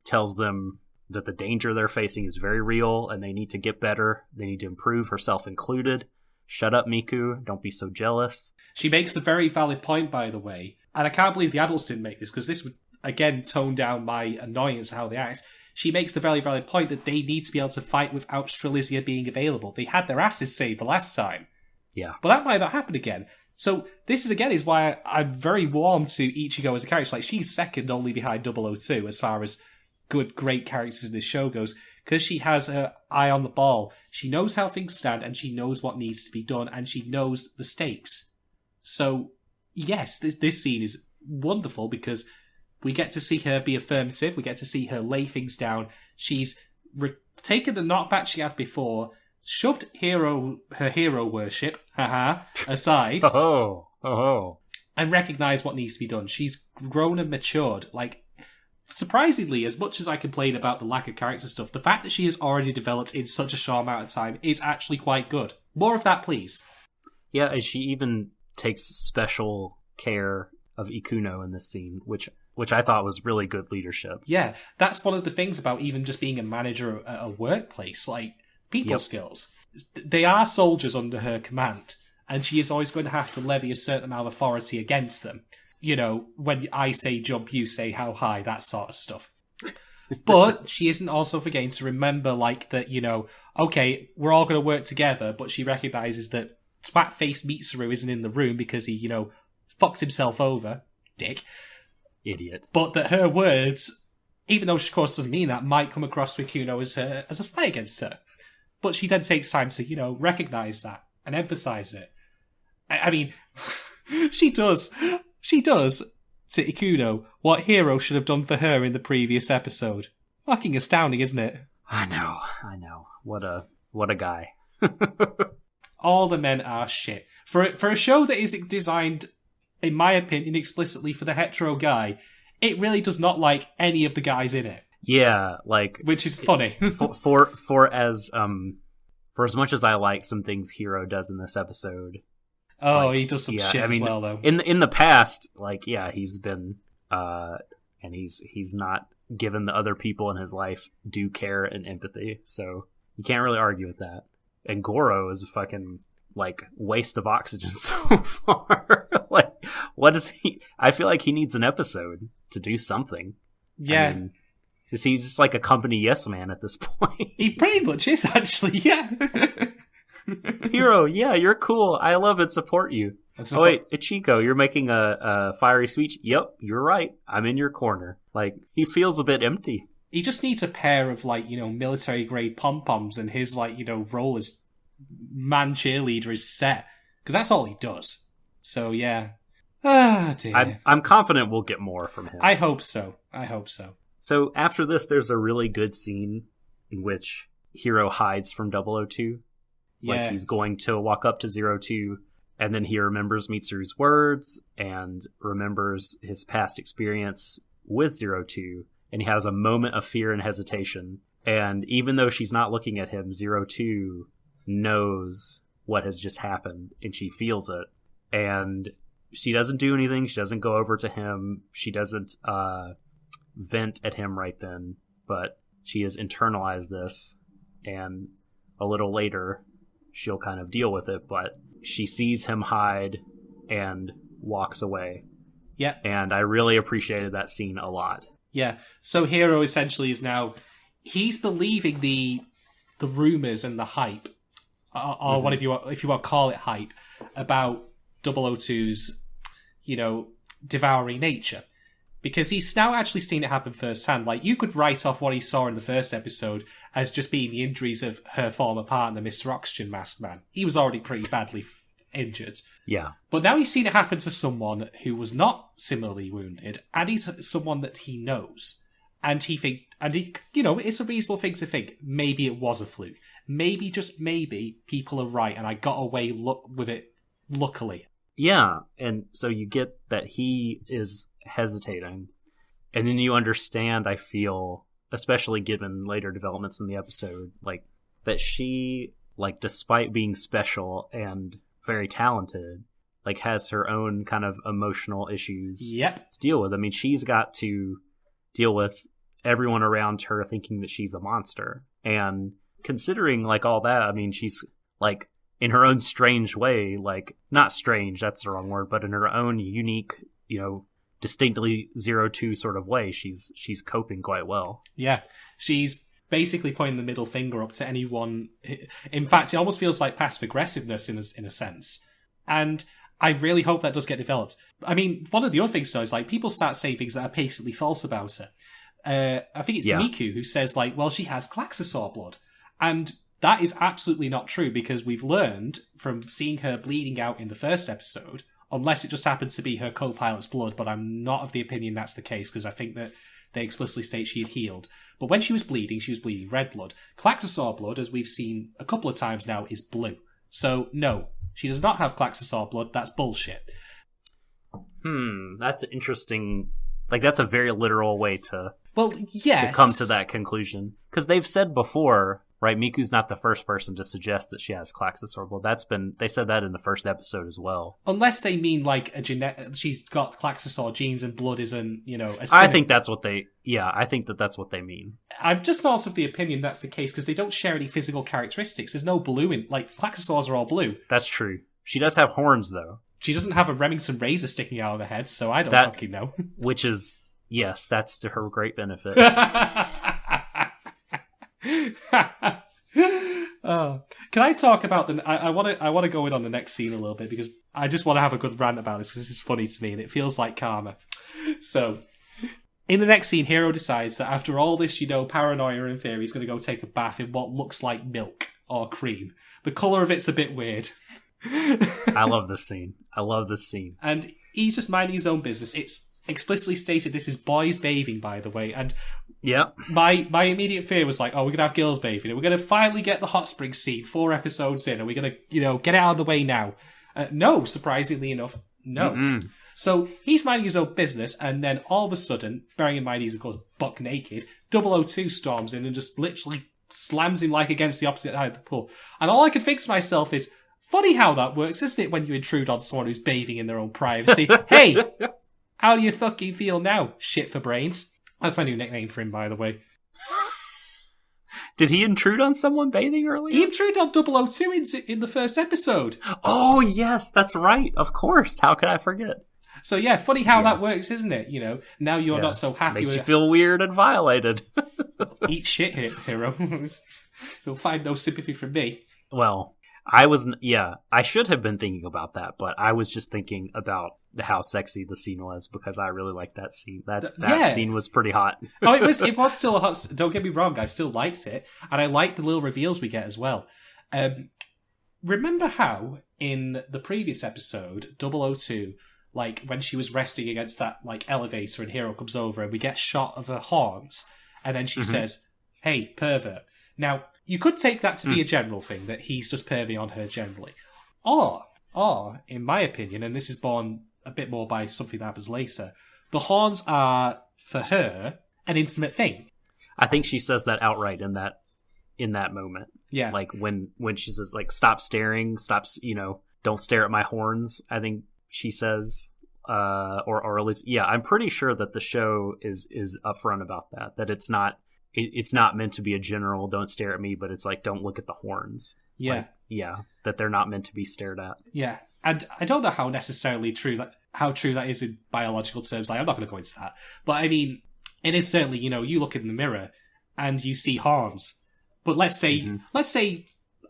tells them that the danger they're facing is very real and they need to get better. They need to improve, herself included. Shut up, Miku. Don't be so jealous. She makes the very valid point, by the way, and I can't believe the adults didn't make this, because this would, again, tone down my annoyance at how they act. She makes the very valid point that they need to be able to fight without Strelitzia being available. They had their asses saved the last time. Yeah. But that might not happen again. So this is why I'm very warm to Ichigo as a character. Like, she's second only behind 002 as far as great characters in this show goes, because she has her eye on the ball. She knows how things stand, and she knows what needs to be done, and she knows the stakes. So, yes, this scene is wonderful because we get to see her be affirmative. We get to see her lay things down. She's taken the knockback she had before, shoved her hero worship, aside, and recognised what needs to be done. She's grown and matured. Like, surprisingly, as much as I complain about the lack of character stuff, the fact that she has already developed in such a short amount of time is actually quite good. More of that, please. Yeah, and she even takes special care of Ikuno in this scene, which I thought was really good leadership. Yeah, that's one of the things about even just being a manager at a workplace, like people skills. They are soldiers under her command, and she is always going to have to levy a certain amount of authority against them. You know, when I say jump, you say how high, that sort of stuff. But she isn't also forgetting to remember, like, that, you know, okay, we're all going to work together, but she recognises that twat-faced Mitsuru isn't in the room because he, you know, fucks himself over. Dick. Idiot. But that her words, even though she, of course, doesn't mean that, might come across to Ikuno as a slight against her. But she then takes time to, you know, recognise that and emphasise it. I mean, she does to Ikuno what Hiro should have done for her in the previous episode. Fucking astounding, isn't it? I know. What a guy. All the men are shit. For a show that is designed, in my opinion, explicitly for the hetero guy, it really does not like any of the guys in it. Yeah, like, which is funny. for as much as I like some things Hiro does in this episode. Oh, like, he does some shit as well, though. In the past, like, yeah, he's been and he's not given the other people in his life due care and empathy, so you can't really argue with that. And Goro is a fucking, like, waste of oxygen so far. Like, what is he? I feel like he needs an episode to do something. Yeah. I mean, he's just like a company yes man at this point. He pretty much is, actually, yeah. Hiro, yeah, you're cool. I love and support you. Oh, wait, Ichiko, you're making a fiery speech? Yep, you're right. I'm in your corner. Like, he feels a bit empty. He just needs a pair of, like, you know, military-grade pom-poms, and his, like, you know, role as man cheerleader is set. Because that's all he does. So, yeah. Ah, dear. I'm confident we'll get more from him. I hope so. So, after this, there's a really good scene in which Hiro hides from 002. Yeah. Like, he's going to walk up to 02, and then he remembers Mitsuru's words, and remembers his past experience with 02, and he has a moment of fear and hesitation. And even though she's not looking at him, 02 knows what has just happened, and she feels it. And she doesn't do anything. She doesn't go over to him. She doesn't vent at him right then, but she has internalized this, and a little later she'll kind of deal with it. But she sees him hide and walks away. Yeah. And I really appreciated that scene a lot. Yeah. So Hiro essentially is now, he's believing the rumors and the hype, or what if you want to call it hype, about 002's, you know, devouring nature. Because he's now actually seen it happen firsthand. Like, you could write off what he saw in the first episode as just being the injuries of her former partner, Mr. Oxygen Mask Man. He was already pretty badly injured. Yeah. But now he's seen it happen to someone who was not similarly wounded, and he's someone that he knows. And he thinks, you know, it's a reasonable thing to think, maybe it was a fluke. Maybe, just maybe, people are right, and I got away with it, luckily. Yeah, and so you get that he is hesitating, and then you understand, I feel, especially given later developments in the episode, like, that she, like, despite being special and very talented, like, has her own kind of emotional issues to deal with. I mean, she's got to deal with everyone around her thinking that she's a monster, and considering, like, all that, I mean, she's, like, in her own strange way, like, not strange, that's the wrong word, but in her own unique, you know, distinctly 02 sort of way, she's coping quite well. Yeah, she's basically pointing the middle finger up to anyone. In fact, it almost feels like passive aggressiveness in a sense. And I really hope that does get developed. I mean, one of the other things, though, is, like, people start saying things that are basically false about her. I think it's Miku who says, like, well, she has Klaxosaur blood. And that is absolutely not true, because we've learned from seeing her bleeding out in the first episode, unless it just happened to be her co-pilot's blood, but I'm not of the opinion that's the case, because I think that they explicitly state she had healed. But when she was bleeding red blood. Klaxosaur blood, as we've seen a couple of times now, is blue. So, no, she does not have Klaxosaur blood. That's bullshit. That's interesting. Like, that's a very literal way to... Well, yes. To come to that conclusion. Because they've said before Right, Miku's not the first person to suggest that she has Klaxosaur. Well, they said that in the first episode as well. Unless they mean like she's got Klaxosaur genes and blood isn't, I think that's what I think that's what they mean. I'm just also of the opinion that's the case because they don't share any physical characteristics. There's no blue in, like, Klaxosaurs are all blue. That's true. She does have horns, though. She doesn't have a Remington razor sticking out of her head, so I don't fucking know. Which is, yes, that's to her great benefit. Can I talk about I want to go in on the next scene a little bit because I just want to have a good rant about this because this is funny to me and it feels like karma. So, in the next scene, Hiro decides that after all this, paranoia and fear, he's going to go take a bath in what looks like milk or cream. The colour of it's a bit weird. I love this scene. And he's just minding his own business. It's explicitly stated this is boys bathing, by the way, and yeah, my immediate fear was like, oh, we're gonna have girls bathing, and we're gonna finally get the hot spring scene 4 episodes in, and we're gonna get it out of the way now. No, surprisingly enough, no. Mm-mm. So he's minding his own business, and then all of a sudden, bearing in mind he's of course buck naked, 002 storms in and just literally slams him like against the opposite side of the pool. And all I could think to myself is, funny how that works, isn't it, when you intrude on someone who's bathing in their own privacy? Hey, how do you fucking feel now? Shit for brains. That's my new nickname for him, by the way. Did he intrude on someone bathing earlier? He intruded on 002 in the first episode. Oh, yes, that's right. Of course. How could I forget? So yeah, funny how that works, isn't it? Now you're not so happy Makes with you feel weird and violated. Eat shit, Hero. You'll find no sympathy from me. Well, I should have been thinking about that, but I was just thinking about how sexy the scene was because I really liked that scene. That scene was pretty hot. Oh, it was still a hot. Don't get me wrong, I still liked it, and I liked the little reveals we get as well. Remember how in the previous episode, 002, like when she was resting against that like elevator, and Hero comes over, and we get a shot of her horns, and then she says, "Hey, pervert." Now, you could take that to be a general thing, that he's just pervy on her generally. Or, in my opinion, and this is borne a bit more by something that happens later, the horns are, for her, an intimate thing. I think she says that outright in that moment. Yeah. Like, when she says, like, stop staring, don't stare at my horns, I think she says, or at least, yeah, I'm pretty sure that the show is upfront about that it's not meant to be a general don't stare at me, but it's like don't look at the horns. Yeah. Like, that they're not meant to be stared at. Yeah. And I don't know how necessarily true that is in biological terms. Like, I'm not going to go into that. But I mean, it is certainly, you look in the mirror and you see horns. But let's say,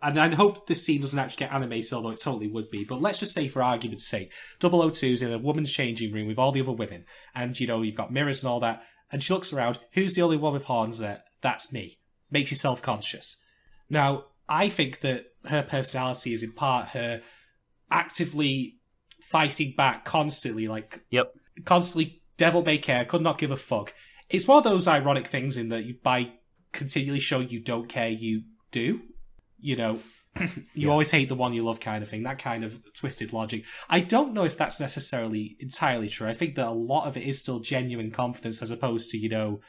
and I hope this scene doesn't actually get animated, although it totally would be, but let's just say for argument's sake, 002's in a woman's changing room with all the other women, and, you've got mirrors and all that, and she looks around, who's the only one with horns there? That's me. Makes you self-conscious. Now, I think that her personality is in part her actively fighting back constantly, constantly devil may care, could not give a fuck. It's one of those ironic things in that by continually showing you don't care, you do. You always hate the one you love kind of thing, that kind of twisted logic. I don't know if that's necessarily entirely true. I think that a lot of it is still genuine confidence as opposed to,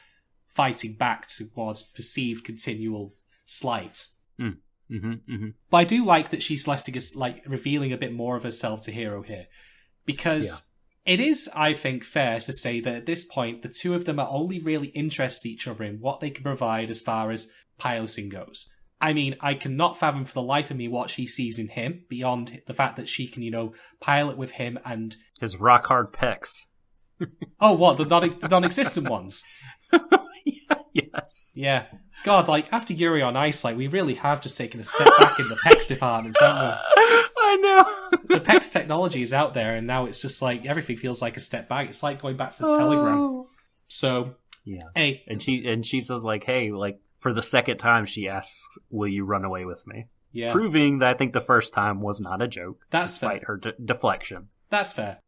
fighting back towards perceived continual slight. But I do like that she's letting us, revealing a bit more of herself to Hero here. Because it is, I think, fair to say that at this point, the two of them are only really interested in each other in what they can provide as far as piloting goes. I mean, I cannot fathom for the life of me what she sees in him, beyond the fact that she can, pilot with him and... his rock-hard pecs. Oh, what? The non-existent ones? Yes. Yeah. God, after Yuri on Ice, we really have just taken a step back in the PEX departments, haven't we? I know. The PEX technology is out there, and now it's just everything feels like a step back. It's like going back to the Telegram. So, yeah. Hey. And she says, hey, for the second time, she asks, will you run away with me? Yeah. Proving that I think the first time was not a joke. That's despite fair. her deflection. That's fair.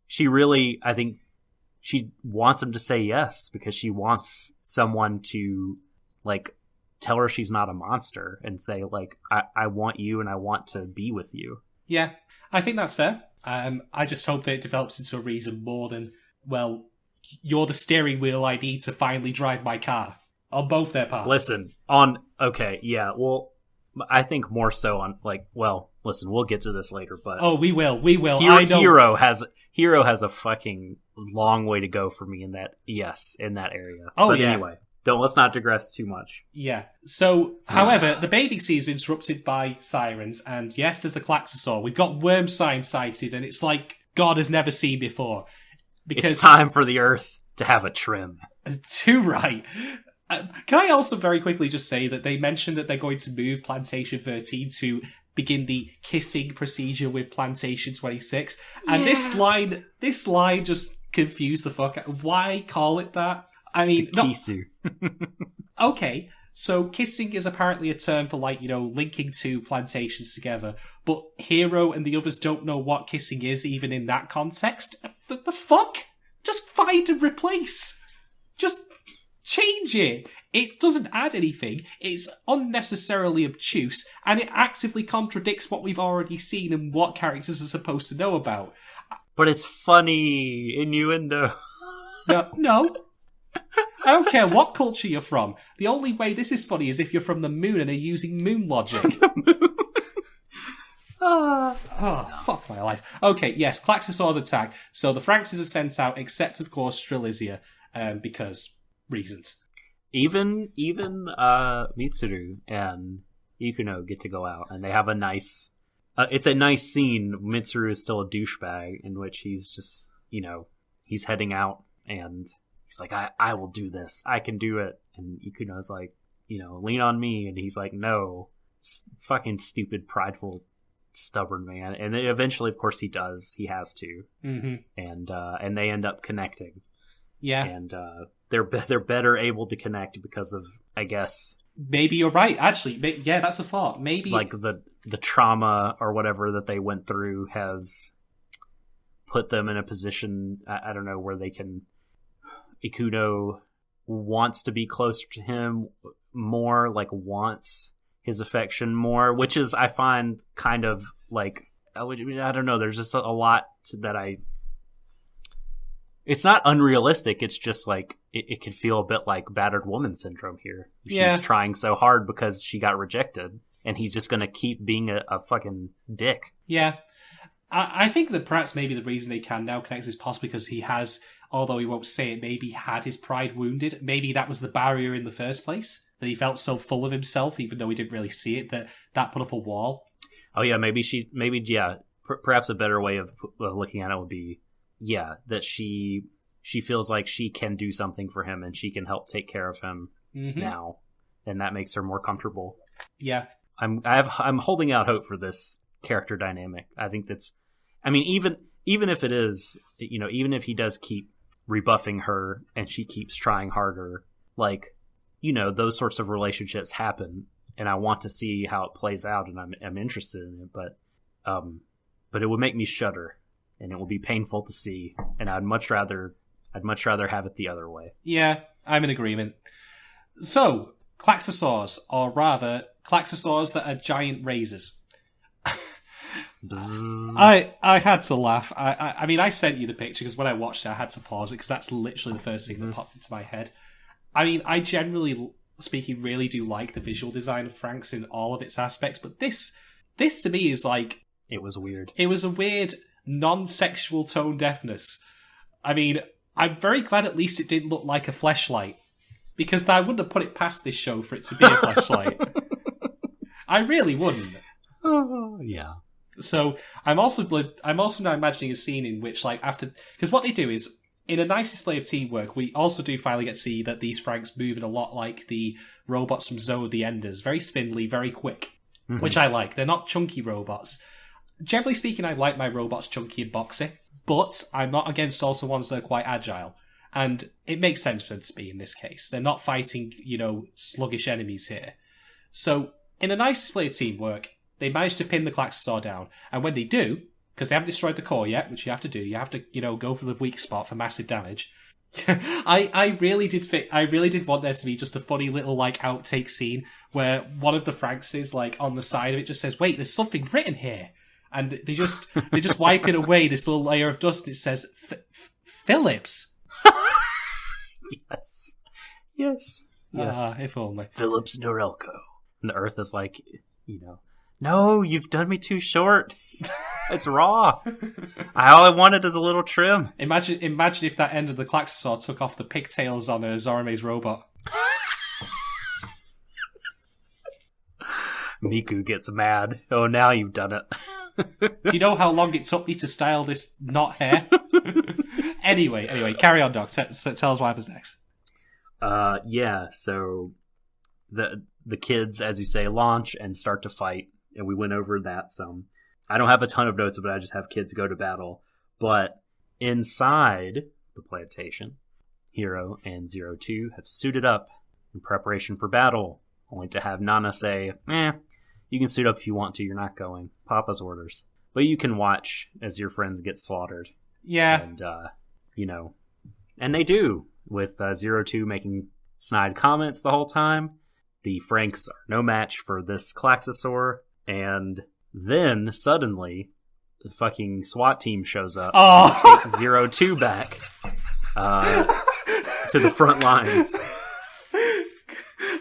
She really, I think, she wants him to say yes because she wants someone to, tell her she's not a monster and say, I want you and I want to be with you. Yeah, I think that's fair. I just hope that it develops into a reason more than, well, you're the steering wheel I need to finally drive my car. on both their parts. Listen, I think more so on, listen, we'll get to this later, but... Oh, we will. I know. Hero has a fucking long way to go for me in that area. Oh, but yeah. Anyway, let's not digress too much. Yeah. So, however, the bathing scene is interrupted by sirens, and yes, there's a Klaxosaur. We've got worm sign sighted, and it's like God has never seen before. Because it's time for the Earth to have a trim. Too right. Can I also very quickly just say that they mentioned that they're going to move Plantation 13 to begin the kissing procedure with Plantation 26, and this line just confused the fuck out. Why call it that? I mean, Kisu. Okay, so kissing is apparently a term for linking two plantations together, but Hero and the others don't know what kissing is even in that context. The fuck? Just find and replace. Just change it. It doesn't add anything. It's unnecessarily obtuse, and it actively contradicts what we've already seen and what characters are supposed to know about. But it's funny innuendo. No. I don't care what culture you're from. The only way this is funny is if you're from the moon and are using moon logic. Oh, fuck my life. Okay, yes, Klaxosaur's attack. So the Franxes are sent out, except, of course, Strelizia, because reasons. Even Mitsuru and Ikuno get to go out, and they have a nice... it's a nice scene. Mitsuru is still a douchebag, in which he's just, he's heading out, and he's like, I will do this. I can do it. And Ikuno's like, lean on me. And he's like, no. Fucking stupid, prideful, stubborn man. And then eventually, of course, he does. He has to. Mm-hmm. And they end up connecting. Yeah. And they're better able to connect because of, I guess... Maybe you're right, actually. Yeah, that's a thought. Maybe... Like, the trauma or whatever that they went through has put them in a position, I don't know, where they can... Ikuno wants to be closer to him more, wants his affection more, which is, I find, kind of like, I don't know, there's just a lot that it's not unrealistic, it's just it can feel a bit like battered woman syndrome here. Yeah. She's trying so hard because she got rejected, and he's just gonna keep being a fucking dick. Yeah. I think that perhaps maybe the reason they can now connect is possibly because he has, although he won't say it, maybe had his pride wounded. Maybe that was the barrier in the first place, that he felt so full of himself, even though he didn't really see it, that put up a wall. Oh yeah, perhaps a better way of looking at it would be, that she feels like she can do something for him and she can help take care of him now, and that makes her more comfortable. Yeah. I'm holding out hope for this character dynamic. I think that's, even if it is, even if he does keep rebuffing her and she keeps trying harder, those sorts of relationships happen, and I want to see how it plays out, and I'm interested in it, but it would make me shudder, and it will be painful to see, and I'd much rather have it the other way. Yeah, I'm in agreement. So, Klaxosaurs, or rather, Klaxosaurs that are giant razors. I had to laugh. I mean, I sent you the picture because when I watched it, I had to pause it because that's literally the first thing that popped into my head. I mean, I generally speaking really do like the visual design of Franxx in all of its aspects, but this to me is it was weird. It was a weird non-sexual tone deafness. I mean, I'm very glad at least it didn't look like a fleshlight, because I wouldn't have put it past this show for it to be a fleshlight. I really wouldn't. Yeah. So I'm also now imagining a scene in which, because what they do is, in a nice display of teamwork, we also do finally get to see that these Franxx move in a lot like the robots from Zoe of the Enders, very spindly, very quick, which I like. They're not chunky robots. Generally speaking, I like my robots chunky and boxy, but I'm not against also ones that are quite agile, and it makes sense for them to be in this case. They're not fighting, sluggish enemies here. So, in a nice display of teamwork, they manage to pin the Klaxosaur down, and when they do, because they haven't destroyed the core yet, which you have to do, you have to, go for the weak spot for massive damage. I really did want there to be just a funny little outtake scene where one of the Franxes on the side of it just says, "Wait, there's something written here," and they just wipe it away, this little layer of dust. And it says Phillips. Yes. Yes. If only. Phillips Norelco. And the Earth is like, no, you've done me too short. It's raw. All I wanted is a little trim. Imagine if that end of the Klaxosaur took off the pigtails on Zorome's robot. Miku gets mad. Oh, now you've done it. Do you know how long it took me to style this knot hair? Anyway, carry on, Doc. Tell us what happens next. So the kids, as you say, launch and start to fight, and we went over that some. I don't have a ton of notes, but I just have kids go to battle. But inside the plantation, Hero and 02 have suited up in preparation for battle, only to have Nana say, you can suit up if you want to, you're not going. Papa's orders. But you can watch as your friends get slaughtered. Yeah. And, and they do, with 02 making snide comments the whole time. The Franxx are no match for this Klaxosaur, and then, suddenly, the fucking SWAT team shows up to take 02 back to the front lines.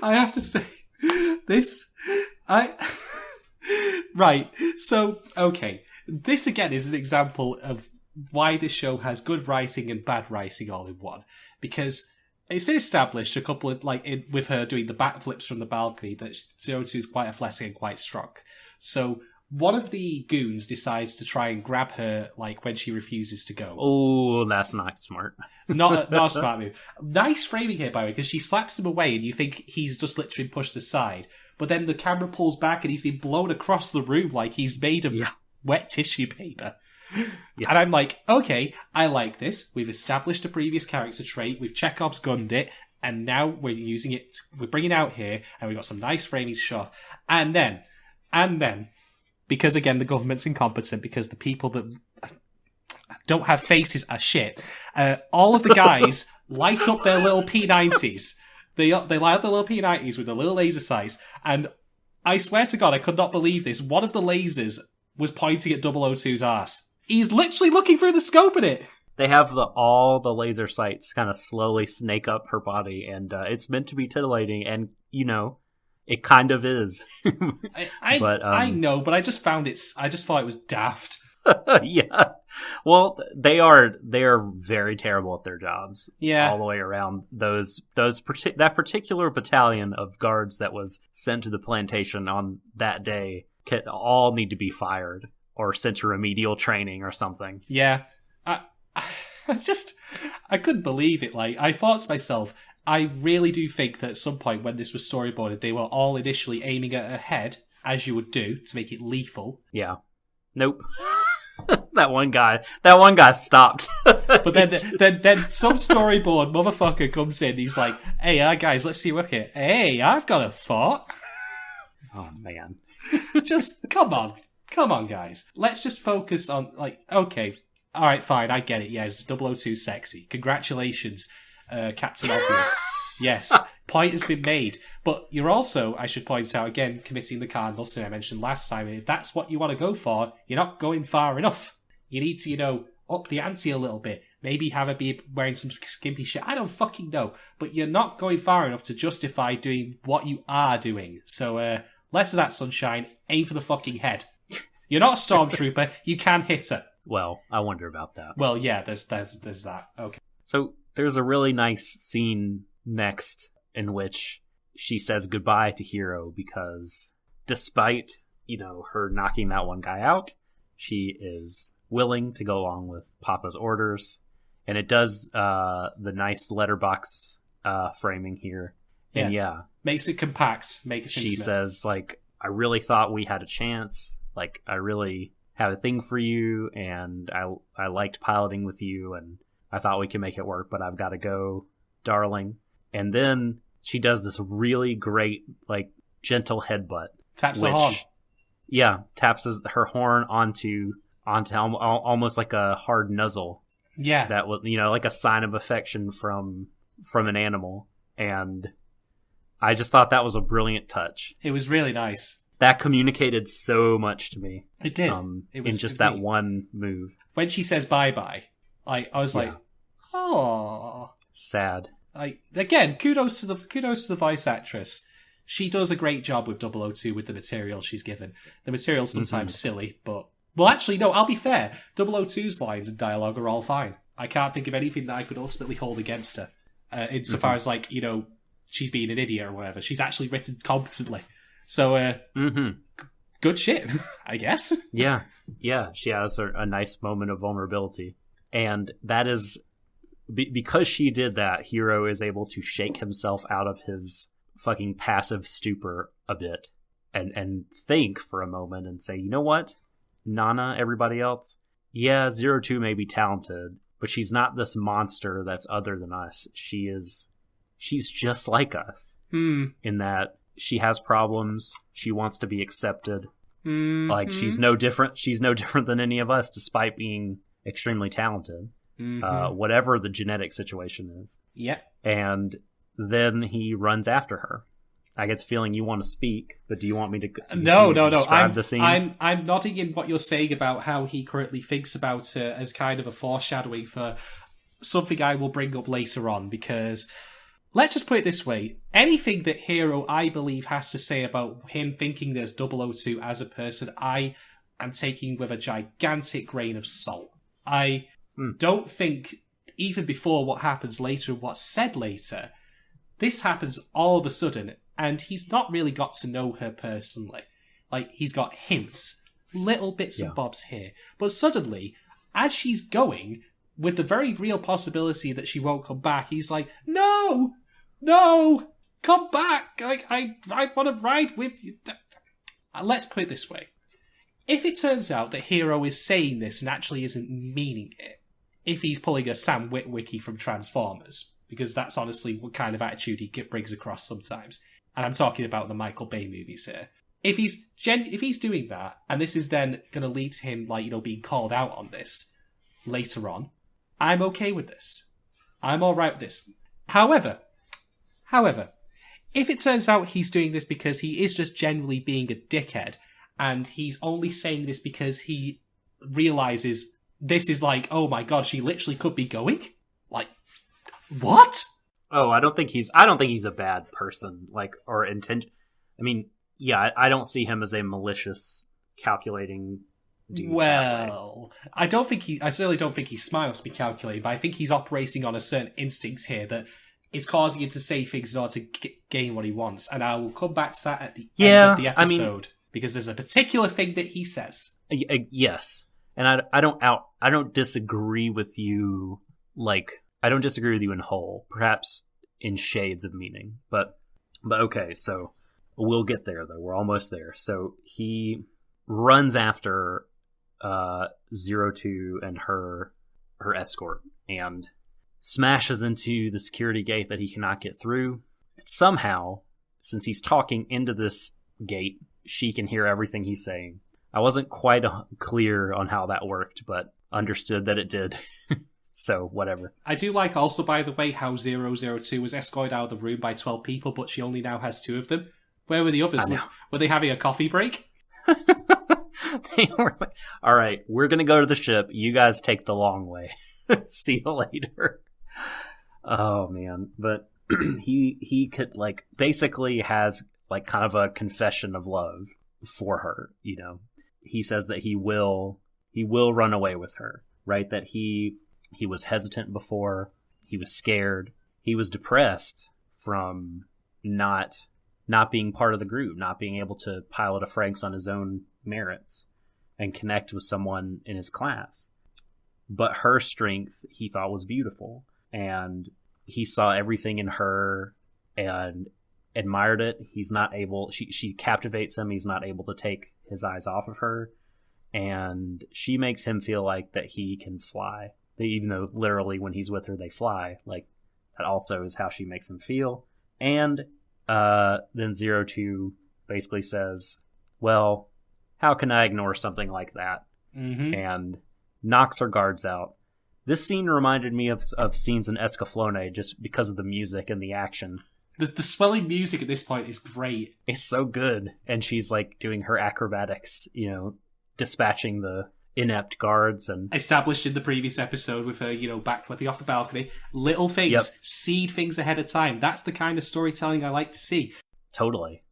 I have to say, Right, so, okay. This, again, is an example of why this show has good writing and bad writing all in one. Because it's been established a couple of, with her doing the backflips from the balcony, that 02 is quite athletic and quite strong. So, one of the goons decides to try and grab her, when she refuses to go. Oh, that's not smart. Not a smart move. Nice framing here, by the way, because she slaps him away and you think he's just literally pushed aside. But then the camera pulls back and he's been blown across the room like he's made of wet tissue paper. Yeah. And I'm like, okay, I like this. We've established a previous character trait. We've Chekhov's gunned it. And now we're using it. We're bringing it out here. And we've got some nice framing to show off. And then, because again, the government's incompetent, because the people that don't have faces are shit, all of the guys light up their little P90s. They light up their little P90s with their little laser sights. And I swear to God, I could not believe this. One of the lasers was pointing at 002's ass. He's literally looking through the scope at it. They have all the laser sights kind of slowly snake up her body, and it's meant to be titillating, and, it kind of is. I know, but I just thought it was daft. Yeah. Well, they are very terrible at their jobs. Yeah. All the way around. That particular battalion of guards that was sent to the plantation on that day all need to be fired or sent to remedial training or something. Yeah. I couldn't believe it. I thought to myself, I really do think that at some point when this was storyboarded, they were all initially aiming at her head, as you would do, to make it lethal. Yeah. Nope. That one guy stopped. But then some storyboard motherfucker comes in, he's like, hey, guys, let's see what here. Hey, I've got a thought. Oh, man. Just, come on, guys. Let's just focus on, okay, alright, fine, I get it, yes, 002 sexy. Congratulations, Captain Obvious. Yes, point has been made. But you're also, I should point out again, committing the cardinal sin I mentioned last time. If that's what you want to go for, you're not going far enough. You need to, up the ante a little bit. Maybe have her be wearing some skimpy shit. I don't fucking know. But you're not going far enough to justify doing what you are doing. So, less of that, sunshine. Aim for the fucking head. You're not a stormtrooper. You can hit her. Well, I wonder about that. Well, yeah, there's that. Okay. So there's a really nice scene next in which she says goodbye to Hero because despite, her knocking that one guy out, she is willing to go along with Papa's orders. And it does the nice letterbox framing here. Yeah. And yeah. Makes it compact. Makes it She intimate. says, I really thought we had a chance. I really have a thing for you, and I liked piloting with you, and I thought we could make it work, but I've got to go, darling. And then she does this really great, gentle headbutt. Taps the horn. Yeah, taps her horn onto almost like a hard nuzzle. Yeah. That was, like a sign of affection from an animal. And I just thought that was a brilliant touch. It was really nice. That communicated so much to me. It did. In just that one move. When she says bye-bye, I was like, oh. Sad. Like, again, kudos to the voice actress. She does a great job with 002 with the material she's given. The material's sometimes silly, but... Well, actually, no, I'll be fair. 002's lines and dialogue are all fine. I can't think of anything that I could ultimately hold against her. Insofar as, like, you know, she's being an idiot or whatever. She's actually written competently. So, good shit, I guess. Yeah. She has a nice moment of vulnerability. And that is... because she did that, Hiro is able to shake himself out of his fucking passive stupor a bit and think for a moment and say, you know what? Nana, everybody else, yeah, 02 may be talented, but she's not this monster that's other than us. She's just like us in that she has problems. She wants to be accepted. Like she's no different than any of us, despite being extremely talented. Whatever the genetic situation is. Yeah. And then he runs after her. I get the feeling you want to speak, but do you want me to No. describe the scene? I'm nodding in what you're saying about how he currently thinks about her as kind of a foreshadowing for something I will bring up later on, because let's just put it this way. Anything that Hiro, I believe, has to say about him thinking there's 002 as a person, I am taking with a gigantic grain of salt. I don't think, even before what happens later and what's said later, this happens all of a sudden, and he's not really got to know her personally. Like, he's got hints, little bits and bobs here. But suddenly, as she's going, with the very real possibility that she won't come back, he's like, No, come back! Like, I want to ride with you. Let's put it this way. If it turns out that Hiro is saying this and actually isn't meaning it, if he's pulling a Sam Witwicky from Transformers, because that's honestly what kind of attitude he brings across sometimes, and I'm talking about the Michael Bay movies here. If he's doing that, and this is then going to lead to him, like, you know, being called out on this later on, I'm okay with this. I'm all right with this. However, if it turns out he's doing this because he is just generally being a dickhead, and he's only saying this because he realizes this is like, oh my god, she literally could be going? Like, what? Oh, I don't think he's a bad person, like, or intent. I mean, yeah, I don't see him as a malicious, calculating dude. Well, I certainly don't think he's smart enough to be calculating, but I think he's operating on a certain instinct here that is causing him to say things in order to gain what he wants. And I will come back to that at the end of the episode, because there's a particular thing that he says. Yes. And I don't disagree with you, like, I don't disagree with you in whole, perhaps in shades of meaning, but okay, so we'll get there though. We're almost there. So he runs after 02 and her escort and smashes into the security gate that he cannot get through. Somehow, since he's talking into this gate, she can hear everything he's saying. I wasn't quite clear on how that worked, but understood that it did. So, whatever. I do like also, by the way, how 002 was escorted out of the room by 12 people, but she only now has 2 of them. Where were the others? Were they having a coffee break? They were like, all right, we're going to go to the ship. You guys take the long way. See you later. Oh, man. But he could, like, basically has, like, kind of a confession of love for her, you know. He says that he will run away with her, right? That he was hesitant before, he was scared, he was depressed from not being part of the group, not being able to pilot a Franxx on his own merits and connect with someone in his class. But her strength he thought was beautiful, and he saw everything in her and admired it. He's not able, she captivates him, he's not able to take his eyes off of her, and she makes him feel like that he can fly. Even though literally when he's with her they fly, like, that also is how she makes him feel. And then 02 basically says, well, how can I ignore something like that? Mm-hmm. And knocks her guards out. This scene reminded me of scenes in Escaflowne just because of the music and the action. The swelling music at this point is great. It's so good. And she's like doing her acrobatics, you know, dispatching the inept guards. And established in the previous episode with her, backflipping off the balcony. Little things, Yep. seed things ahead of time. That's the kind of storytelling I like to see. Totally.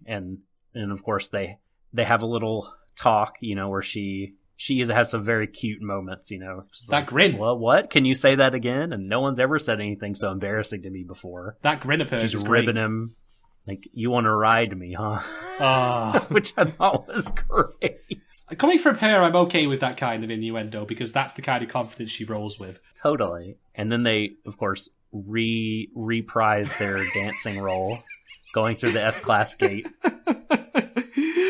And of course they have a little talk, where she has some very cute moments, just That grin. Well, what? Can you say that again? And no one's ever said anything so embarrassing to me before. That grin of hers Just is great. ribbing him. Like, you want to ride me, huh? Ah. Which I thought was great. Coming from her, I'm okay with that kind of innuendo because that's the kind of confidence she rolls with. Totally. And then they, of course, reprise their dancing role, going through the S-Class gate.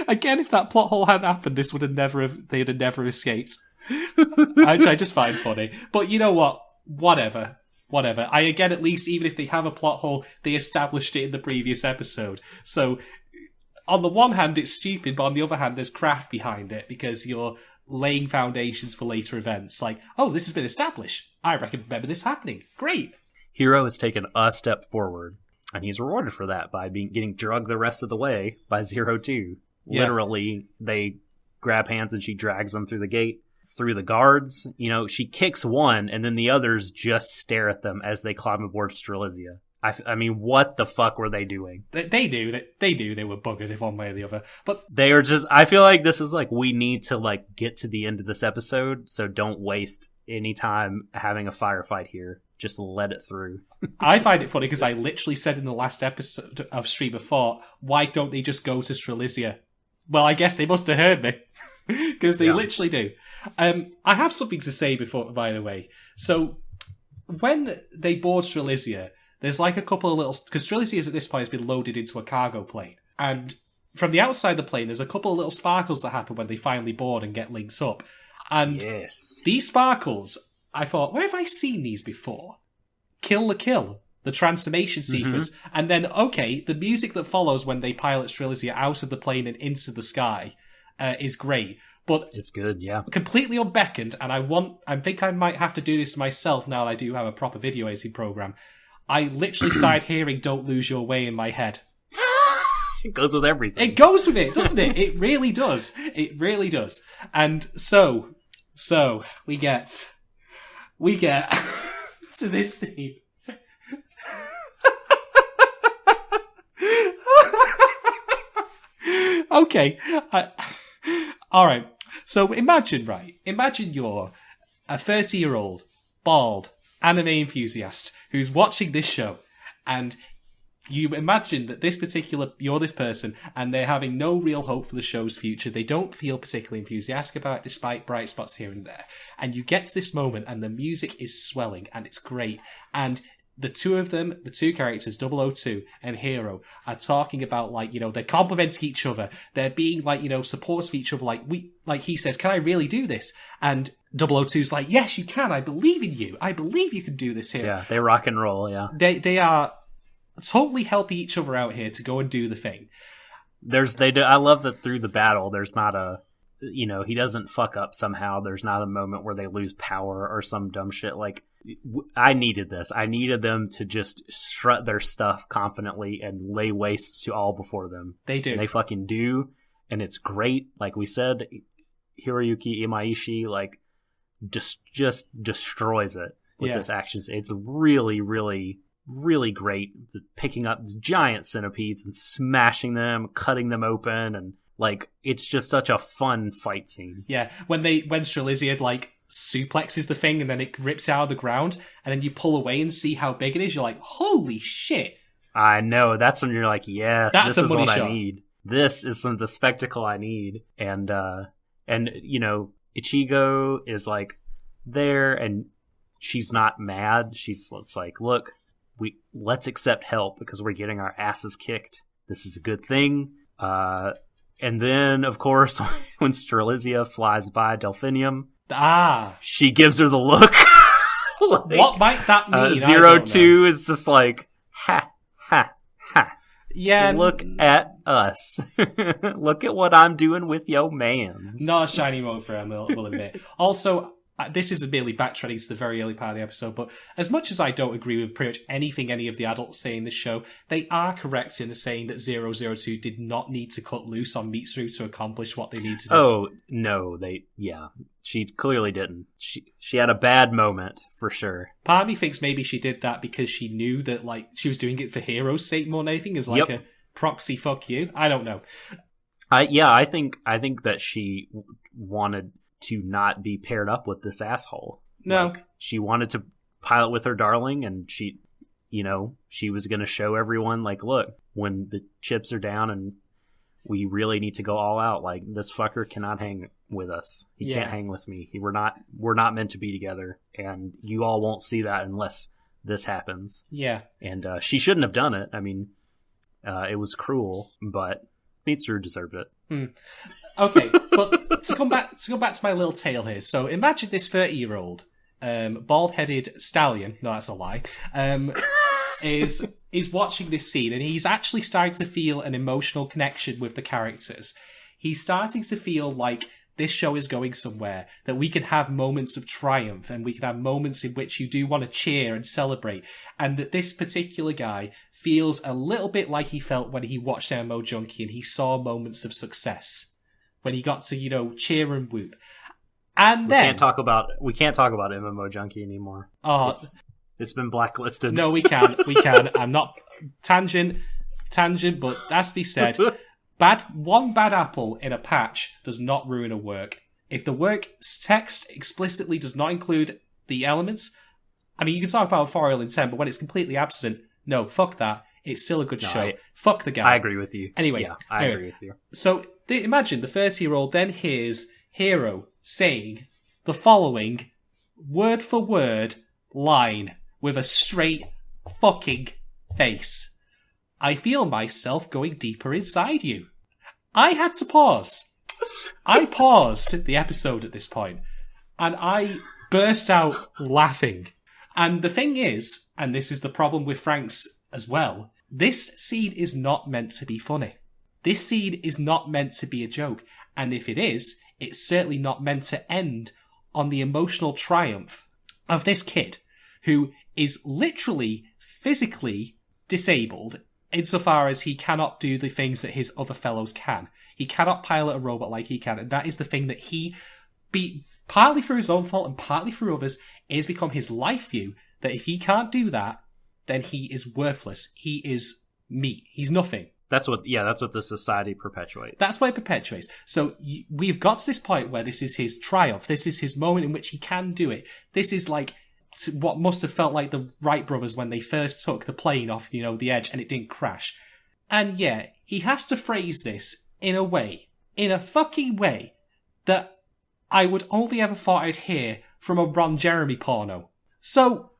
Again, if that plot hole hadn't happened, they'd have never escaped. Which I just find funny. But you know what? Whatever. At least, even if they have a plot hole, they established it in the previous episode. So, on the one hand, it's stupid, but on the other hand, there's craft behind it because you're laying foundations for later events. Like, oh, this has been established. I remember this happening. Great. Hero has taken a step forward, and he's rewarded for that by getting drugged the rest of the way by 02. Yeah. Literally, they grab hands and she drags them through the gate, through the guards. She kicks one, and then the others just stare at them as they climb aboard Strelizia. I mean, what the fuck were they doing? They knew they were buggered if one way or the other. But They are just, I feel like this is like, we need to get to the end of this episode, so don't waste any time having a firefight here. Just let it through. I find it funny because I literally said in the last episode of Stream of Thought, why don't they just go to Strelizia? Well, I guess they must have heard me. Because they literally do. I have something to say by the way. So, when they board Strelizia, there's a couple of little... Because Strelizia at this point has been loaded into a cargo plane. And from the outside the plane, there's a couple of little sparkles that happen when they finally board and get linked up. And Yes. these sparkles, I thought, where have I seen these before? Kill the Kill, the transformation sequence. And then, okay, the music that follows when they pilot Strelizia out of the plane and into the sky is great. But It's good, yeah. completely unbeckoned, and I think I might have to do this myself now that I do have a proper video editing program. I literally started hearing Don't Lose Your Way in my head. It goes with everything. It goes with it, doesn't it? It really does. It really does. And so we get to this scene. Okay. All right. So imagine you're a 30-year-old, bald, anime enthusiast who's watching this show, and you imagine that you're this person, and they're having no real hope for the show's future. They don't feel particularly enthusiastic about it, despite bright spots here and there. And you get to this moment, and the music is swelling, and it's great. And the two of them, the two characters, 002 and Hero, are talking about, they're complimenting each other. They're being, supportive of each other. Like he says, can I really do this? And 002's like, yes, you can. I believe in you. I believe you can do this here. Yeah, they rock and roll, yeah. They are totally helping each other out here to go and do the thing. I love that through the battle, there's not a, he doesn't fuck up somehow. There's not a moment where they lose power or some dumb shit. I needed this. I needed them to just strut their stuff confidently and lay waste to all before them. They do. And they fucking do. And it's great. Like we said, Hiroyuki Imaishi, just destroys it with this action. It's really, really, really great. Picking up these giant centipedes and smashing them, cutting them open, and it's just such a fun fight scene. Yeah, when Strelizia suplexes the thing and then it rips out of the ground, and then you pull away and see how big it is, you're like, holy shit. I know, that's when you're like, yes, That's this is what shot. I need. This is the spectacle I need. And Ichigo is there, and she's not mad. She's like, look, let's accept help because we're getting our asses kicked. This is a good thing. And then, of course, when Strelizia flies by Delphinium, she gives her the look. What might that mean? 02 is just like, ha, ha, ha. Yeah. Look at us. Look at what I'm doing with yo man. Not a shiny moment for him, we'll admit. Also, this is merely backtracking to the very early part of the episode, but as much as I don't agree with pretty much anything any of the adults say in this show, they are correct in saying that 002 did not need to cut loose on Mitsuru to accomplish what they needed to do. Oh, no, she clearly didn't. She had a bad moment, for sure. Part of me thinks maybe she did that because she knew that, like, she was doing it for Hero's sake more than anything, as like a proxy fuck you. I don't know. I think that she wanted to not be paired up with this asshole. No. Like, she wanted to pilot with her darling, and she was going to show everyone, like, look, when the chips are down and we really need to go all out, like, this fucker cannot hang with us. He can't hang with me. We're not meant to be together, and you all won't see that unless this happens. Yeah. And she shouldn't have done it. I mean, it was cruel, but Mitsuru deserved it. Okay, but to come back to my little tale here. So imagine this 30-year-old, bald-headed stallion. No, that's a lie. Is watching this scene, and he's actually starting to feel an emotional connection with the characters. He's starting to feel like this show is going somewhere, that we can have moments of triumph, and we can have moments in which you do want to cheer and celebrate, and that this particular guy feels a little bit like he felt when he watched MMO Junkie and he saw moments of success. When he got to, cheer and whoop. And then... We can't talk about MMO Junkie anymore. Oh, it's been blacklisted. No, we can. I'm not... Tangent, but that's to be said. One bad apple in a patch does not ruin a work. If the work's text explicitly does not include the elements... I mean, you can talk about For All Intent, but when it's completely absent, no, fuck that. It's still a good show. Fuck the guy. I agree with you. Anyway. I agree with you. So, imagine the 30-year-old then hears Hero saying the following word-for-word line with a straight fucking face. I feel myself going deeper inside you. I had to pause. I paused the episode at this point, and I burst out laughing. And the thing is, and this is the problem with Franxx as well, this scene is not meant to be funny. This scene is not meant to be a joke. And if it is, it's certainly not meant to end on the emotional triumph of this kid who is literally physically disabled insofar as he cannot do the things that his other fellows can. He cannot pilot a robot like he can. And that is the thing that he, partly through his own fault and partly through others, is become his life view, that if he can't do that, then he is worthless. He is meat. He's nothing. That's what the society perpetuates. That's what it perpetuates. So we've got to this point where this is his triumph. This is his moment in which he can do it. This is like what must have felt like the Wright brothers when they first took the plane off, the edge, and it didn't crash. And yeah, he has to phrase this in a fucking way, that I would only ever thought I'd hear from a Ron Jeremy porno. So,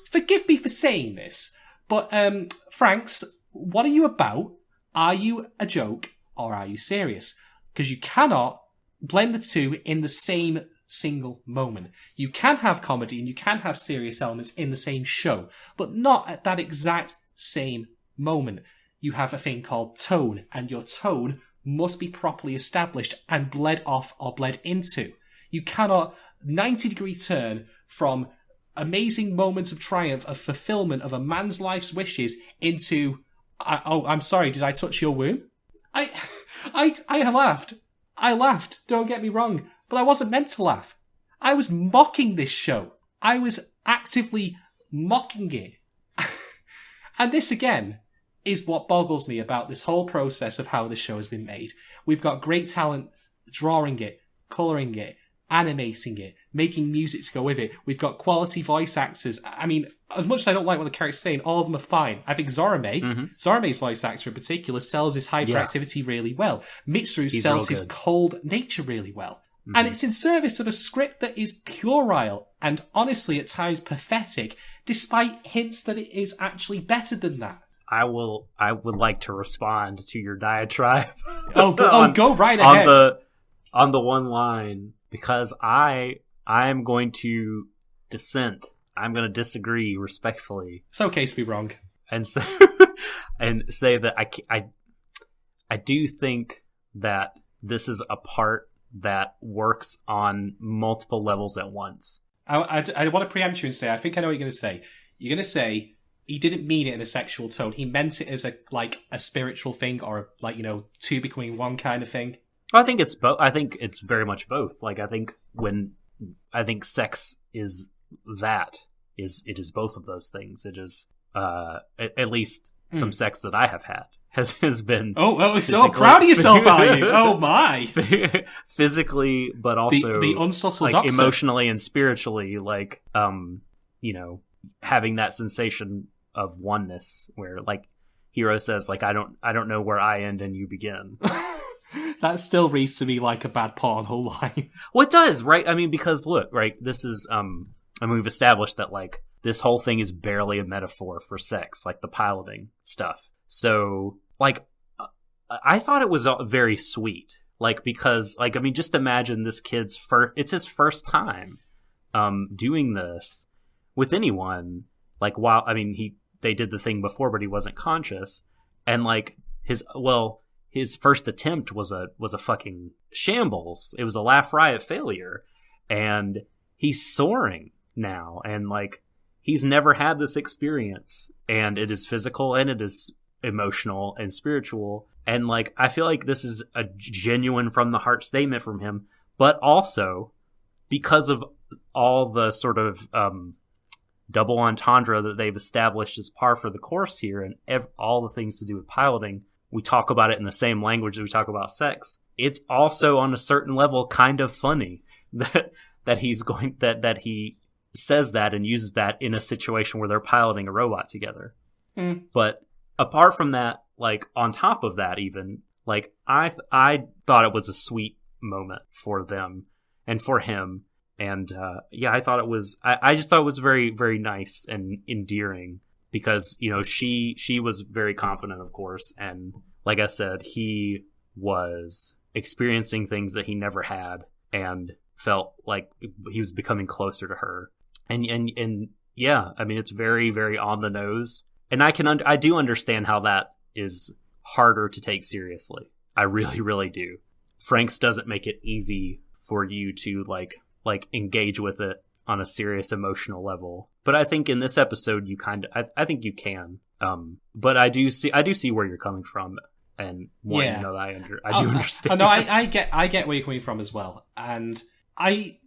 forgive me for saying this, but Franxx, what are you about? Are you a joke or are you serious? Because you cannot blend the two in the same single moment. You can have comedy and you can have serious elements in the same show, but not at that exact same moment. You have a thing called tone, and your tone must be properly established and bled off or bled into. You cannot 90-degree turn from amazing moments of triumph, of fulfillment of a man's life's wishes into, I'm sorry, did I touch your womb? I laughed. I laughed, don't get me wrong, but I wasn't meant to laugh. I was mocking this show. I was actively mocking it. And this, again, is what boggles me about this whole process of how this show has been made. We've got great talent drawing it, colouring it, animating it, making music to go with it. We've got quality voice actors. I mean, as much as I don't like what the character's saying, all of them are fine. I think Zorame's voice actor in particular, sells his hyperactivity really well. Mitsuru sells his cold nature really well. Mm-hmm. And it's in service of a script that is puerile and honestly at times pathetic, despite hints that it is actually better than that. I would like to respond to your diatribe. Go right ahead. On the one line, because I am going to dissent. I'm going to disagree respectfully. It's okay to be wrong. And so, and say that I do think that this is a part that works on multiple levels at once. I want to preempt you and say, I think I know what you're going to say. You're going to say he didn't mean it in a sexual tone. He meant it as a spiritual thing, or two becoming one kind of thing. I think it's both. I think it's very much both. Like, I think sex is it is both of those things. It is at least some sex that I have had has been. Oh, so proud of yourself, are you? Oh my! Physically, but also the unsubtle like emotionally and spiritually, like having that sensation of oneness, where like Hiro says, like I don't know where I end and you begin. That still reads to me like a bad porno line. Well, it does, right? I mean, because look, right, this is we've established that like this whole thing is barely a metaphor for sex, like the piloting stuff. So, like, I thought it was very sweet, like, because, like, I mean, just imagine this kid's it's his first time doing this with anyone. Like, while, I mean, they did the thing before, but he wasn't conscious, and like his first attempt was a fucking shambles. It was a laugh riot failure, and he's soaring now, and like he's never had this experience, and it is physical and it is emotional and spiritual, and like I feel like this is a genuine from the heart statement from him, but also because of all the sort of double entendre that they've established as par for the course here, and all the things to do with piloting. We talk about it in the same language that we talk about sex. It's also on a certain level kind of funny that he says that and uses that in a situation where they're piloting a robot together. But apart from that, like on top of that, even like I thought it was a sweet moment for them and for him, and I thought it was. I just thought it was very, very nice and endearing. Because, she was very confident, of course, and like I said, he was experiencing things that he never had and felt like he was becoming closer to her. And yeah, I mean, it's very, very on the nose. And I do understand how that is harder to take seriously. I really, really do. Franxx doesn't make it easy for you to like engage with it on a serious emotional level. But I think in this episode, I think you can. But I do see where you're coming from, and I do understand. No, I get where you're coming from as well, and I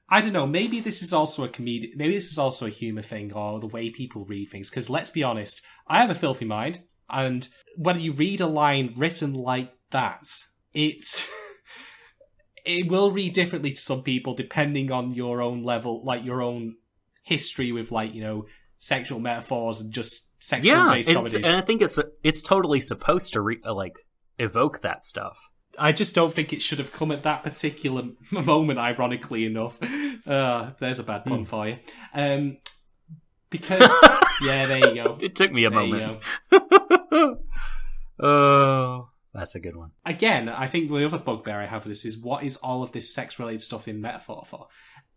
don't know. Maybe this is also a comedic. Maybe this is also a humor thing, or the way people read things. Because let's be honest, I have a filthy mind, and when you read a line written like that, it will read differently to some people depending on your own level, like your own history with sexual metaphors and just sexual-based comedies. And I think it's totally supposed to evoke that stuff. I just don't think it should have come at that particular moment, ironically enough. There's a bad pun for you. Because, yeah, there you go. It took me a moment. Oh, that's a good one. Again, I think the other bugbear I have with this is, what is all of this sex-related stuff in metaphor for?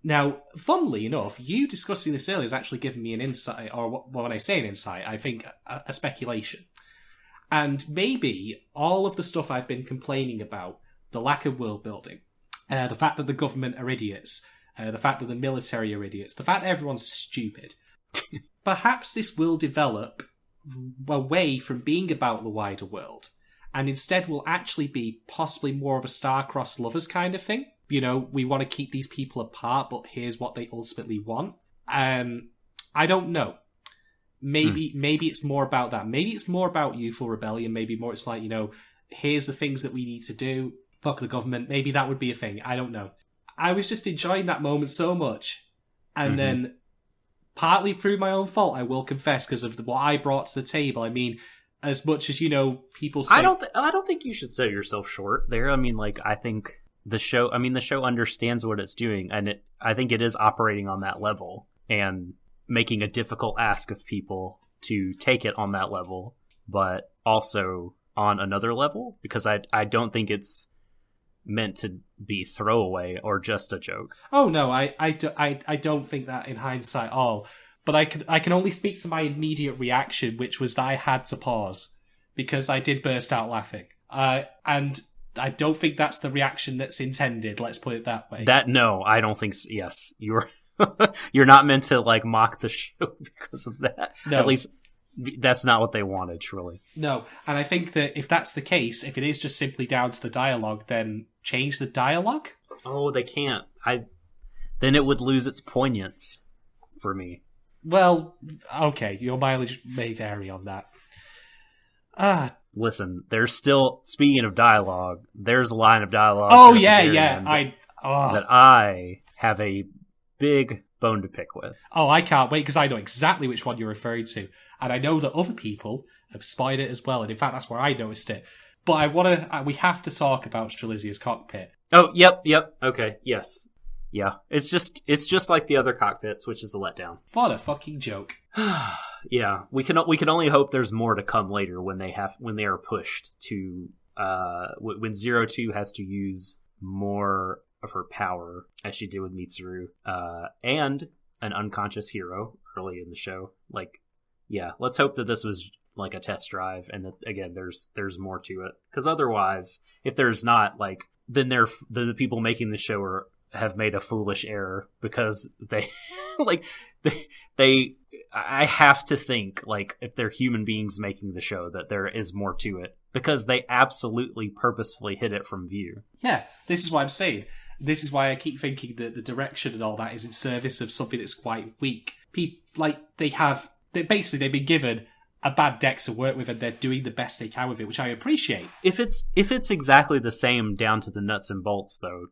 Now, funnily enough, you discussing this earlier has actually given me an insight, or when I say an insight, I think a speculation. And maybe all of the stuff I've been complaining about, the lack of world building, the fact that the government are idiots, the fact that the military are idiots, the fact that everyone's stupid, perhaps this will develop away from being about the wider world, and instead will actually be possibly more of a star-crossed lovers kind of thing. We want to keep these people apart, but here's what they ultimately want. I don't know. Maybe it's more about that. Maybe it's more about youthful rebellion. Maybe more it's like, here's the things that we need to do. Fuck the government. Maybe that would be a thing. I don't know. I was just enjoying that moment so much. And then, partly through my own fault, I will confess, because of what I brought to the table. I mean, as much as, people say... I don't think you should sell yourself short there. I mean, I think... The show understands what it's doing, and I think it is operating on that level and making a difficult ask of people to take it on that level, but also on another level, because I don't think it's meant to be throwaway or just a joke. Oh no, I don't think that in hindsight at all. But I can only speak to my immediate reaction, which was that I had to pause because I did burst out laughing. And I don't think that's the reaction that's intended. Let's put it that way. No, I don't think so. Yes, you're you're not meant to like mock the show because of that. No. At least that's not what they wanted, truly. No, and I think that if that's the case, if it is just simply down to the dialogue, then change the dialogue. Oh, they can't. Then it would lose its poignance for me. Well, okay, your mileage may vary on that. Listen, there's still, speaking of dialogue, there's a line of dialogue. Oh at the yeah, very yeah. end That that I have a big bone to pick with. Oh, I can't wait because I know exactly which one you're referring to, and I know that other people have spied it as well. And in fact, that's where I noticed it. But we have to talk about Strelizia's cockpit. Oh, yep. Okay, yes, yeah. It's just like the other cockpits, which is a letdown. What a fucking joke! Yeah, we can only hope there's more to come later when they are pushed to when 02 has to use more of her power as she did with Mitsuru and an unconscious hero early in the show. Like, yeah, let's hope that this was like a test drive and that again there's more to it, because otherwise if there's not, like, then the people making the show have made a foolish error, because they I have to think, like, if they're human beings making the show, that there is more to it, because they absolutely purposefully hid it from view. Yeah, this is what I'm saying. This is why I keep thinking that the direction and all that is in service of something that's quite weak. They've been given a bad deck to work with, and they're doing the best they can with it, which I appreciate. If it's exactly the same down to the nuts and bolts, though,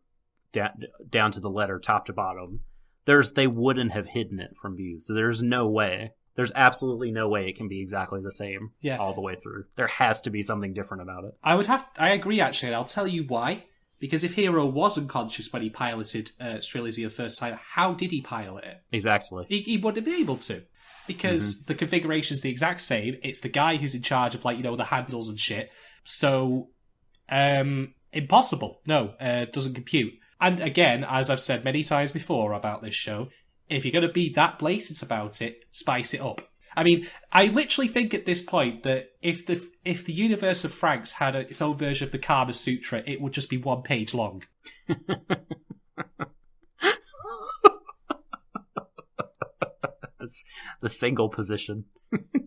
down to the letter, top to bottom, they wouldn't have hidden it from view. So there's no way. There's absolutely no way it can be exactly the same all the way through. There has to be something different about it. I agree, actually, and I'll tell you why. Because if Hero was unconscious when he piloted Strelizia the first time, how did he pilot it? Exactly. He wouldn't have been able to. Because the configuration's the exact same. It's the guy who's in charge of, like, you know, the handles and shit. So, impossible. No, doesn't compute. And again, as I've said many times before about this show, if you're going to be that blatant about it, spice it up. I mean, I literally think at this point that if the universe of Franxx had its own version of the Kama Sutra, it would just be 1 page long. The single position.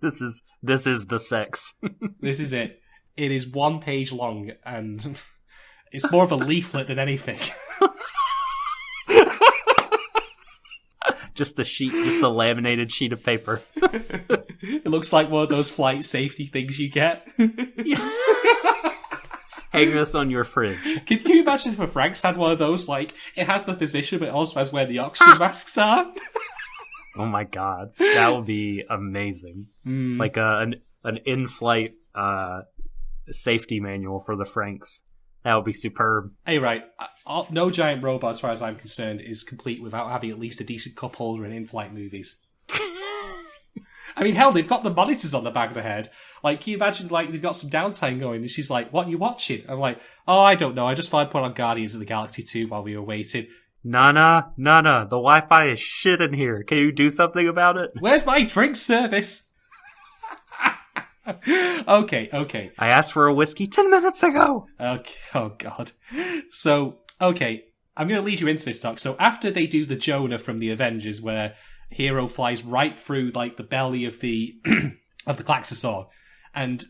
This is the sex. This is it. It is 1 page long, and it's more of a leaflet than anything. Just the laminated sheet of paper. It looks like one of those flight safety things you get. Hang this on your fridge. Can you imagine if a Franxx had one of those? Like, it has the position, but it also has where the oxygen masks are. Oh my god, that would be amazing! Like an in-flight safety manual for the Franxx. That would be superb. Hey, right. No giant robot, as far as I'm concerned, is complete without having at least a decent cup holder in in-flight movies. I mean, hell, they've got the monitors on the back of the head. Like, can you imagine, like, they've got some downtime going, and she's like, what are you watching? I'm like, oh, I don't know. I just thought I'd put on Guardians of the Galaxy 2 while we were waiting. Nana, the Wi-Fi is shit in here. Can you do something about it? Where's my drink service? Okay. I asked for a whiskey 10 minutes ago. Okay. Oh, God. So, okay. I'm going to lead you into this, Doc. So after they do the Jonah from the Avengers, where Hero flies right through, like, the belly of the of the Klaxosaur and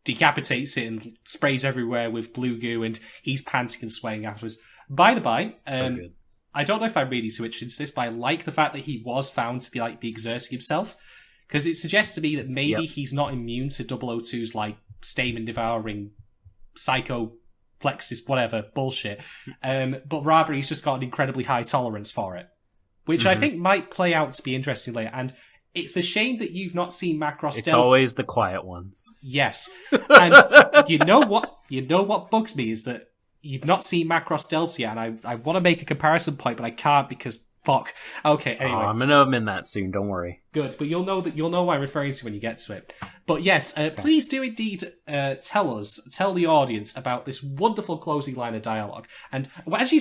decapitates it and sprays everywhere with blue goo, and he's panting and sweating afterwards. By the by, so good. I don't know if I'm really switched into this, but I like the fact that he was found to be exerting himself, because it suggests to me that maybe he's not immune to 002's, like, stamen-devouring, psycho-plexus, whatever, bullshit, but rather he's just got an incredibly high tolerance for it, which I think might play out to be interesting later. And it's a shame that you've not seen Macross It's Stealth. always the quiet ones. Yes. And you know what bugs me is that you've not seen Macross Stealth yet, and I want to make a comparison point, but I can't because fuck. Okay, anyway. I'm going to amend that soon, don't worry. Good, but you'll know what I'm referring to when you get to it. But yes, please do indeed tell the audience about this wonderful closing line of dialogue. And as you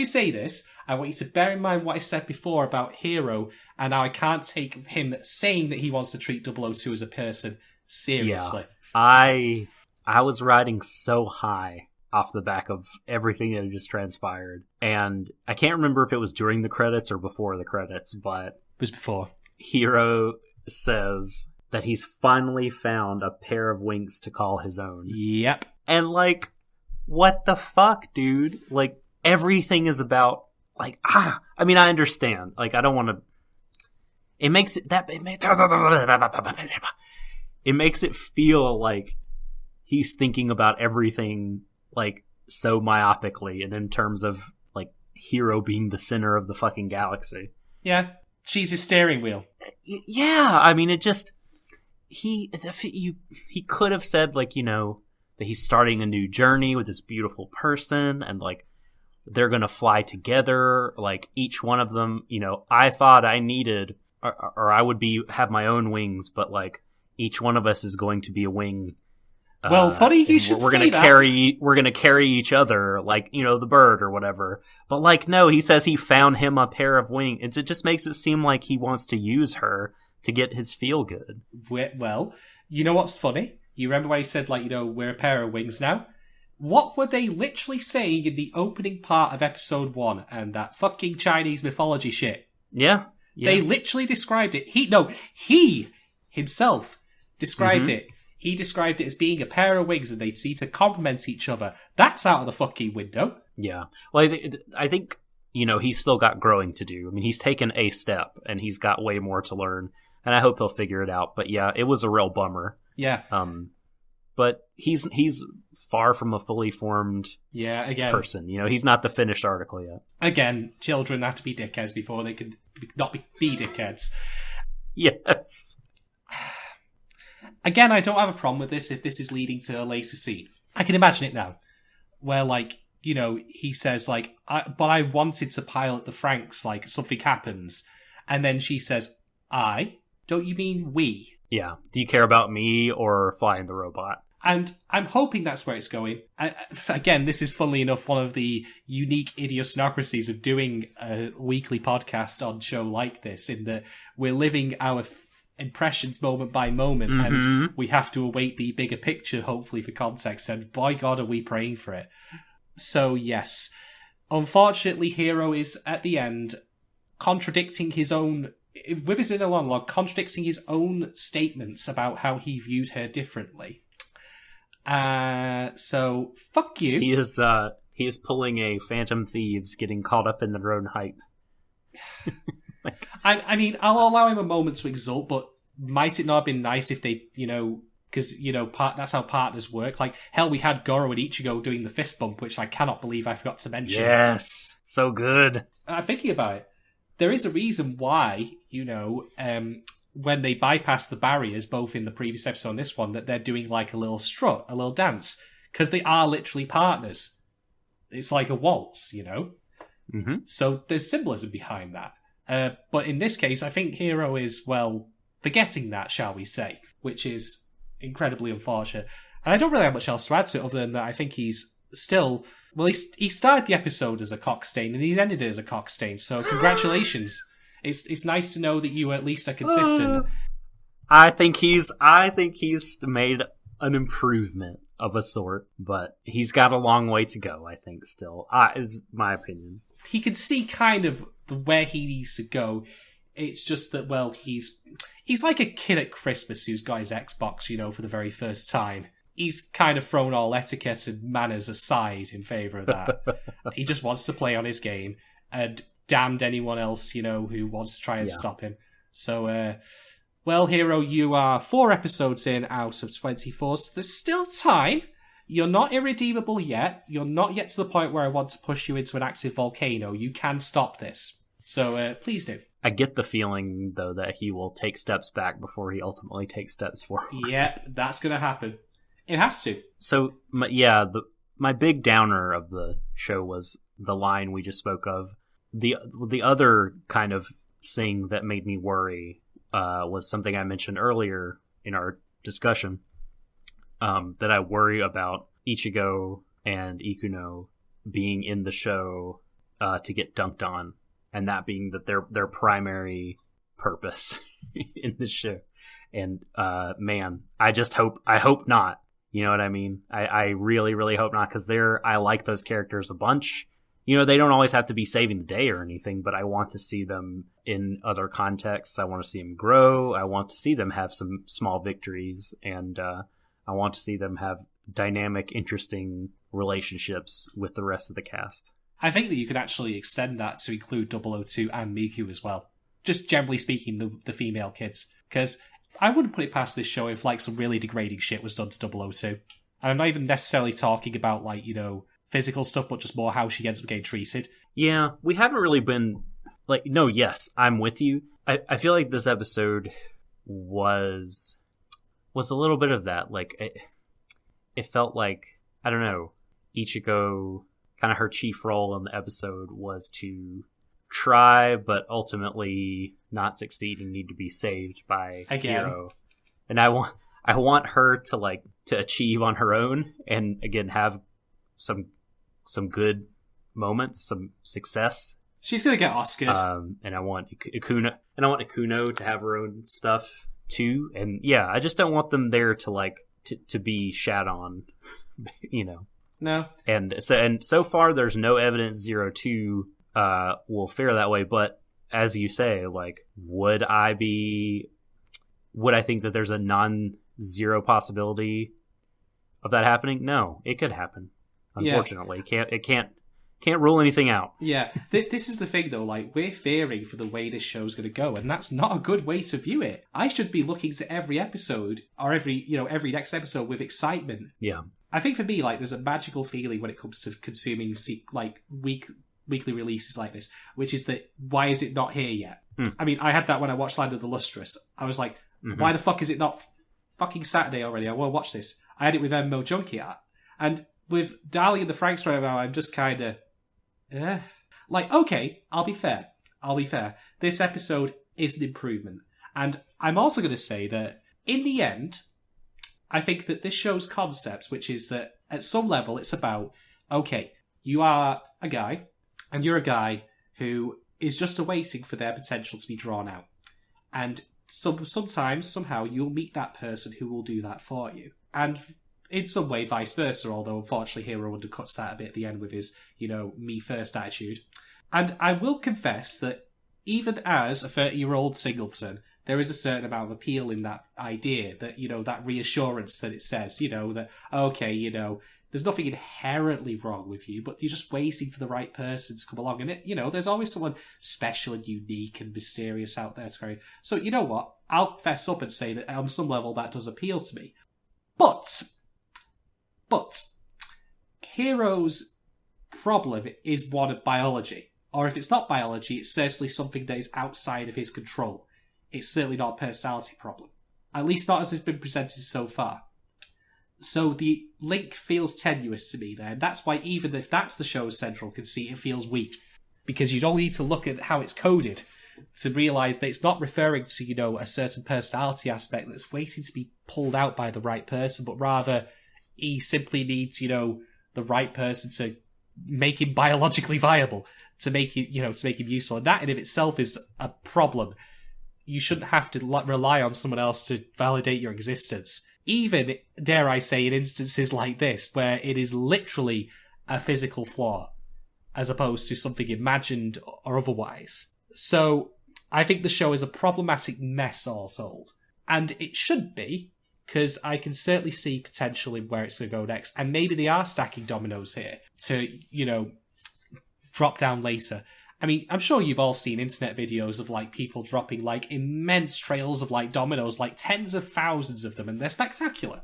say this, I want you to bear in mind what I said before about Hero, and how I can't take him saying that he wants to treat 002 as a person seriously. Yeah. I was riding so high off the back of everything that had just transpired. And I can't remember if it was during the credits or before the credits, but It was before. Hiro says that he's finally found a pair of wings to call his own. Yep. And, like, what the fuck, dude? Like, everything is about, like, I mean, I understand. Like, I don't want to... It makes it feel like he's thinking about everything, like, so myopically, and in terms of, like, Hiro being the center of the fucking galaxy. Yeah. She's his steering wheel. Yeah, I mean, it just... He could have said, like, you know, that he's starting a new journey with this beautiful person, and, like, they're gonna fly together, like, each one of them, you know, I thought I needed, or I would have my own wings, but, like, each one of us is going to be a wing. Well, funny you should say that. We're gonna carry each other, like, you know, the bird or whatever. But, like, no, he says he found him a pair of wings. It just makes it seem like he wants to use her to get his feel good. Well, you know what's funny? You remember when he said, like, you know, we're a pair of wings now? What were they literally saying in the opening part of episode 1 and that fucking Chinese mythology shit? Yeah. They literally described it. He himself described it. He described it as being a pair of wings and they'd see to complement each other. That's out of the fucking window. Yeah. Well, I think, you know, he's still got growing to do. I mean, he's taken a step and he's got way more to learn. And I hope he'll figure it out. But yeah, it was a real bummer. Yeah. But he's far from a fully formed person. You know, he's not the finished article yet. Again, children have to be dickheads before they can not be dickheads. Yes. Again, I don't have a problem with this if this is leading to a later scene. I can imagine it now. Where, like, you know, he says, like, but I wanted to pilot the Franxx, like, something happens. And then she says, don't you mean we? Yeah. Do you care about me or flying the robot? And I'm hoping that's where it's going. Again, this is, funnily enough, one of the unique idiosyncrasies of doing a weekly podcast on show like this, in that we're living our impressions moment by moment, and we have to await the bigger picture, hopefully, for context, and by God, are we praying for it. So, yes. Unfortunately, Hiro is, at the end, contradicting his own... with his inner monologue, contradicting his own statements about how he viewed her differently. So, fuck you. He is pulling a Phantom Thieves, getting caught up in their own hype. I mean, I'll allow him a moment to exult, but might it not have been nice if they, you know, because, you know, that's how partners work. Like, hell, we had Goro and Ichigo doing the fist bump, which I cannot believe I forgot to mention. Yes, so good. I'm thinking about it. There is a reason why, you know, when they bypass the barriers, both in the previous episode and this one, that they're doing like a little strut, a little dance, because they are literally partners. It's like a waltz, you know? Mm-hmm. So there's symbolism behind that. But in this case, I think Hiro is, well, forgetting that, shall we say, which is incredibly unfortunate. And I don't really have much else to add to it other than that I think he's still... Well, he started the episode as a cockstain and he's ended it as a cockstain, so congratulations. It's nice to know that you at least are consistent. I think he's made an improvement of a sort, but he's got a long way to go, I think, still. Is my opinion. He can see kind of where he needs to go. It's just that, well, he's like a kid at Christmas who's got his Xbox, you know, for the very first time. He's kind of thrown all etiquette and manners aside in favour of that. He just wants to play on his game, and damned anyone else, you know, who wants to try and stop him. So, well, Hiro, you are 4 episodes in out of 24, so there's still time. You're not irredeemable yet. You're not yet to the point where I want to push you into an active volcano. You can stop this. So, please do. I get the feeling, though, that he will take steps back before he ultimately takes steps forward. Yep, that's going to happen. It has to. So, my big downer of the show was the line we just spoke of. The other kind of thing that made me worry was something I mentioned earlier in our discussion, that I worry about Ichigo and Ikuno being in the show to get dunked on, and that being that their primary purpose in the show. And man, I hope not. You know what I mean? I really, really hope not, because I like those characters a bunch. You know, they don't always have to be saving the day or anything, but I want to see them in other contexts. I want to see them grow. I want to see them have some small victories, and I want to see them have dynamic, interesting relationships with the rest of the cast. I think that you could actually extend that to include 002 and Miku as well. Just generally speaking, the female kids. Because I wouldn't put it past this show if like some really degrading shit was done to 002. And I'm not even necessarily talking about like, you know, physical stuff, but just more how she ends up getting treated. Yeah, we haven't really been like, no, yes, I'm with you. I feel like this episode was a little bit of that. Like, it felt like, I don't know, Ichigo, kind of her chief role in the episode was to try, but ultimately not succeed and need to be saved by Hiro. And I want her to achieve on her own, and again have some good moments, some success. She's gonna get Oscars. And I want Ikuno to have her own stuff too. And yeah, I just don't want them there to be shat on, you know. No. And so far there's no evidence 02 will fare that way, but as you say, like, would I think that there's a non-zero possibility of that happening? No, it could happen. Unfortunately, it can't rule anything out. Yeah, this is the thing though. Like, we're fearing for the way this show's going to go, and that's not a good way to view it. I should be looking to every episode or every next episode with excitement. Yeah, I think for me, like, there's a magical feeling when it comes to consuming weekly releases like this, which is that why is it not here yet? I mean, I had that when I watched Land of the Lustrous. I was like, why the fuck is it not fucking Saturday already? I want to watch this. I had it with MMO Junkie Art. And with Darling in the Franxx right now, I'm just kind of, like, okay, I'll be fair. This episode is an improvement. And I'm also going to say that, in the end, I think that this show's concept, which is that at some level it's about, okay, you are a guy, and you're a guy who is just awaiting for their potential to be drawn out. And sometimes, somehow, you'll meet that person who will do that for you. And in some way, vice versa, although unfortunately Hiro undercuts that a bit at the end with his, me first attitude. And I will confess that even as a 30-year-old singleton, there is a certain amount of appeal in that idea, that, that reassurance that it says, that, okay, there's nothing inherently wrong with you, but you're just waiting for the right person to come along. And there's always someone special and unique and mysterious out there to carry. So, you know what? I'll fess up and say that on some level that does appeal to me. But Hiro's problem is one of biology. Or if it's not biology, it's certainly something that is outside of his control. It's certainly not a personality problem. At least not as it's been presented so far. So the link feels tenuous to me there. And that's why even if that's the show's central conceit, it feels weak. Because you'd only need to look at how it's coded to realise that it's not referring to, a certain personality aspect that's waiting to be pulled out by the right person, but rather he simply needs, the right person to make him biologically viable, to make him, to make him useful. And that in of itself is a problem. You shouldn't have to rely on someone else to validate your existence. Even, dare I say, in instances like this, where it is literally a physical flaw, as opposed to something imagined or otherwise. So, I think the show is a problematic mess all told. And it should be, because I can certainly see potential in where it's going to go next. And maybe they are stacking dominoes here to, drop down later. I mean, I'm sure you've all seen internet videos of, people dropping, immense trails of, dominoes, tens of thousands of them, and they're spectacular.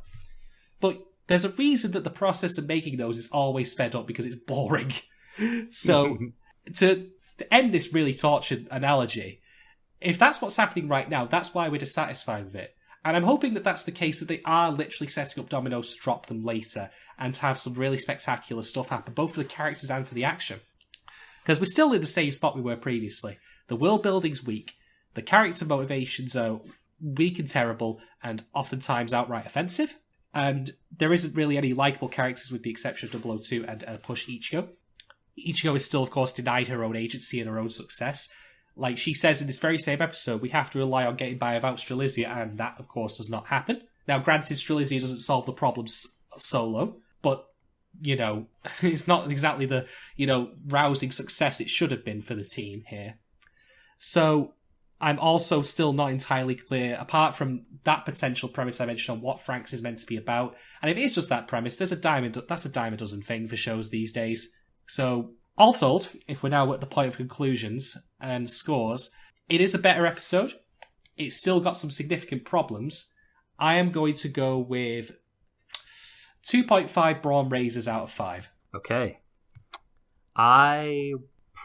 But there's a reason that the process of making those is always sped up, because it's boring. So, to end this really tortured analogy, if that's what's happening right now, that's why we're dissatisfied with it. And I'm hoping that that's the case, that they are literally setting up dominoes to drop them later, and to have some really spectacular stuff happen, both for the characters and for the action. Because we're still in the same spot we were previously. The world building's weak, the character motivations are weak and terrible, and oftentimes outright offensive, and there isn't really any likeable characters with the exception of 002 and Push Ichigo. Ichigo is still, of course, denied her own agency and her own success. Like she says in this very same episode, we have to rely on getting by without Strelizia, and that, of course, does not happen. Now, granted, Strelizia doesn't solve the problems solo, but, it's not exactly the, rousing success it should have been for the team here. So I'm also still not entirely clear, apart from that potential premise I mentioned on what Franxx is meant to be about. And if it is just that premise, that's a dime a dozen thing for shows these days. So, all told, if we're now at the point of conclusions and scores, it is a better episode. It's still got some significant problems. I am going to go with 2.5 Brawn Razors out of 5. Okay. I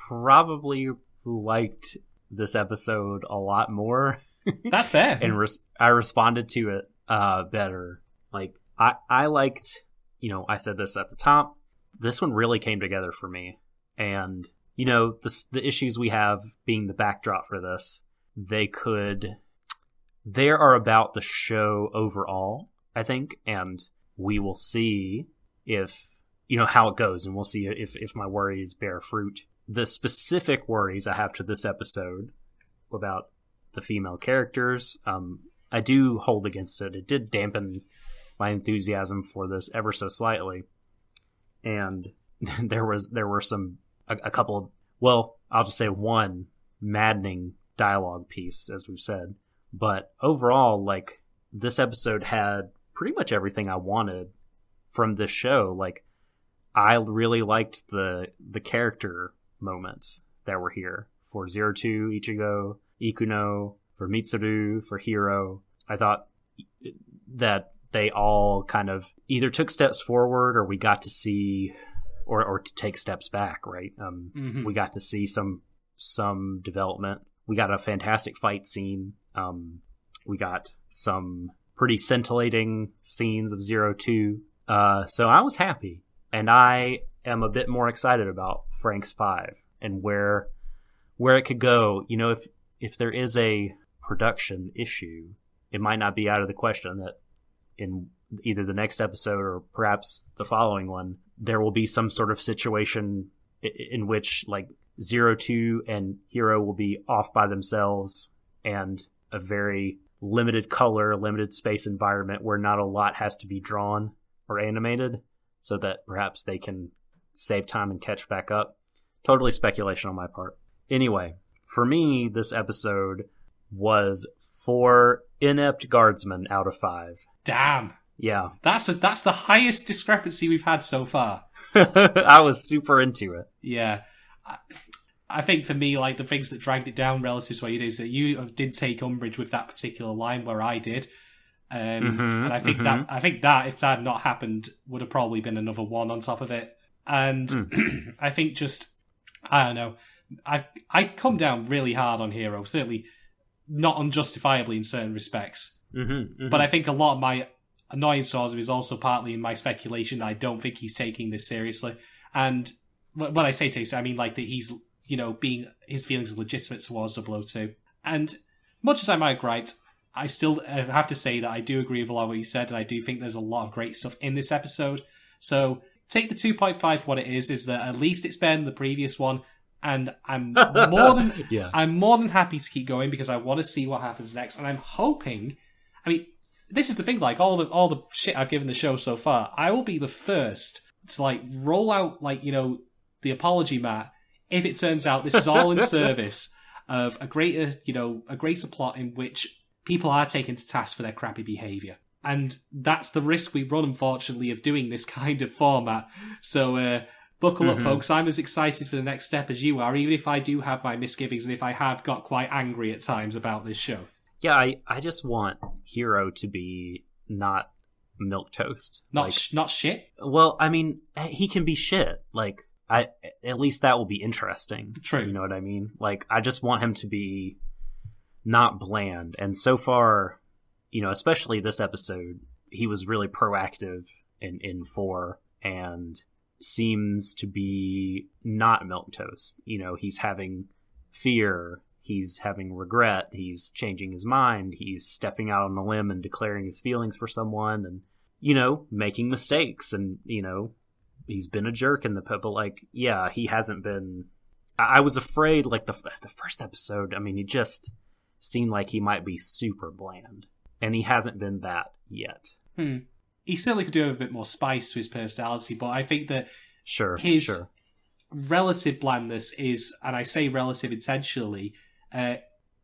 probably liked this episode a lot more. That's fair. And I responded to it better. Like, I liked, I said this at the top, this one really came together for me. And, the issues we have being the backdrop for this, they are about the show overall, I think, and we will see if, how it goes, and we'll see if my worries bear fruit. The specific worries I have to this episode about the female characters, I do hold against it. It did dampen my enthusiasm for this ever so slightly. And there were a couple of, well, I'll just say one maddening dialogue piece, as we've said. But overall, like, this episode had pretty much everything I wanted from this show. Like, I really liked the character moments that were here for 02, Ichigo, Ikuno, for Mitsuru, for Hiro. I thought that they all kind of either took steps forward or we got to see or to take steps back, right? We got to see some development. We got a fantastic fight scene. We got some pretty scintillating scenes of 02. So I was happy. And I am a bit more excited about Franxx 5 and where it could go. If there is a production issue, it might not be out of the question that in either the next episode or perhaps the following one, there will be some sort of situation in which, like, 02 and Hiro will be off by themselves and a very limited color, limited space environment where not a lot has to be drawn or animated so that perhaps they can save time and catch back up. Totally speculation on my part. Anyway, for me, this episode was 4 inept guardsmen out of 5. Damn. Yeah. That's the highest discrepancy we've had so far. I was super into it. Yeah. I think for me, like, the things that dragged it down relative to what you did is that you did take umbrage with that particular line where I did. And I think that if that had not happened would have probably been another 1 on top of it. And I think I don't know. I come down really hard on Hiro, certainly not unjustifiably in certain respects. But I think a lot of my annoyance towards him is also partly in my speculation that I don't think he's taking this seriously. And when I say seriously, I mean like that he's, being his feelings are legitimate towards 002. And much as I might have griped, I still have to say that I do agree with a lot of what you said, and I do think there's a lot of great stuff in this episode. So take the 2.5 for what it is that at least it's better than the previous one, and I'm more than happy to keep going because I want to see what happens next, and I'm hoping. I mean, this is the thing. Like all the shit I've given the show so far, I will be the first to like roll out the apology mat if it turns out this is all in service of a greater plot in which people are taken to task for their crappy behaviour. And that's the risk we run, unfortunately, of doing this kind of format. So buckle up, folks. I'm as excited for the next step as you are, even if I do have my misgivings and if I have got quite angry at times about this show. Yeah, I just want Hiro to be not milquetoast. Not shit? Well, I mean, he can be shit. Like, at least that will be interesting. True. You know what I mean? Like, I just want him to be not bland. And so far, especially this episode, he was really proactive in 4 and seems to be not milquetoast. He's having fear, he's having regret, he's changing his mind, he's stepping out on a limb and declaring his feelings for someone and, making mistakes and, he's been a jerk in the pit, but like, yeah, he hasn't been. I was afraid, like the first episode. I mean, he just seemed like he might be super bland, and he hasn't been that yet. he certainly could do have a bit more spice to his personality, but I think that his relative blandness is, and I say relative intentionally,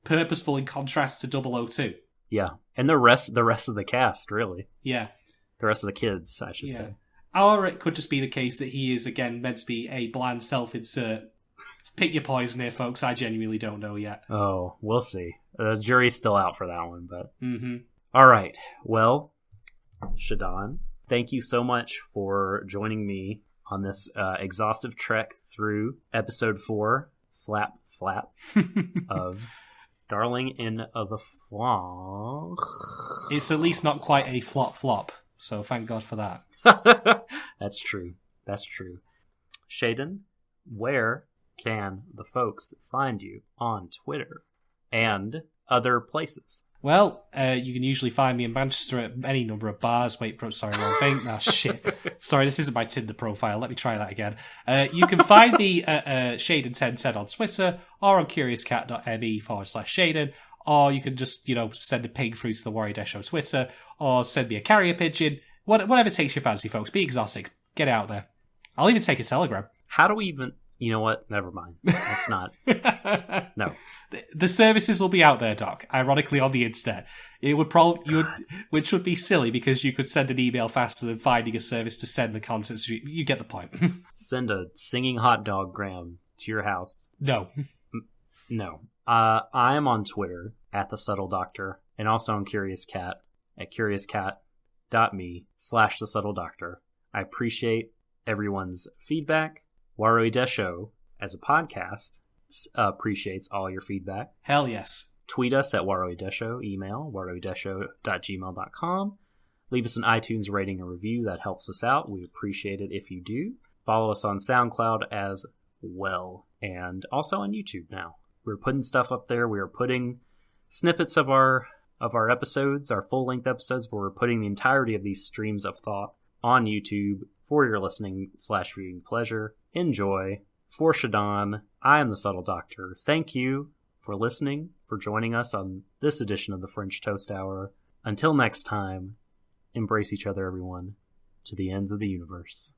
purposeful in contrast to 002. Yeah, and the rest of the cast, really. Yeah. The rest of the kids, I should say. Or it could just be the case that he is, again, meant to be a bland self-insert. Pick your poison here, folks. I genuinely don't know yet. Oh, we'll see. The jury's still out for that one, but... Mm-hmm. All right. Well, Shadon, thank you so much for joining me on this exhaustive trek through episode 4, Flap, of Darling in the Franxx. It's at least not quite a flop, so thank God for that. That's true. Shaden, where can the folks find you on Twitter and other places? Well, you can usually find me in Manchester at any number of bars. Wait, sorry, wrong thing. Nah, shit. Sorry, this isn't my Tinder profile. Let me try that again. You can find me at Shaden1010 on Twitter or on curiouscat.me/Shaden, or you can just, send a ping through to the Warui Deshou Twitter, or send me a carrier pigeon. Whatever takes your fancy, folks. Be exotic. Get out there. I'll even take a telegram. How do we even... You know what? Never mind. That's not... No. The services will be out there, Doc. Ironically, on the internet, it would which would be silly because you could send an email faster than finding a service to send the content. So you get the point. Send a singing hot dog gram to your house. No. I am on Twitter at the Subtle Doctor, and also on Curious Cat at curiouscat.me/the Subtle Doctor. I appreciate everyone's feedback. Warui Deshou as a podcast appreciates all your feedback. Hell yes. Tweet us at Warui Deshou, email waruideshou@gmail.com. Leave us an iTunes rating and review. That helps us out. We appreciate it if you do. Follow us on SoundCloud as well, and also on YouTube now. We're putting stuff up there. We are putting snippets of our episodes, our full-length episodes, but we're putting the entirety of these streams of thought on YouTube for your listening/viewing pleasure. Enjoy. For Shadon, I am the Subtle Doctor. Thank you for listening, for joining us on this edition of the French Toast Hour. Until next time, embrace each other, everyone, to the ends of the universe.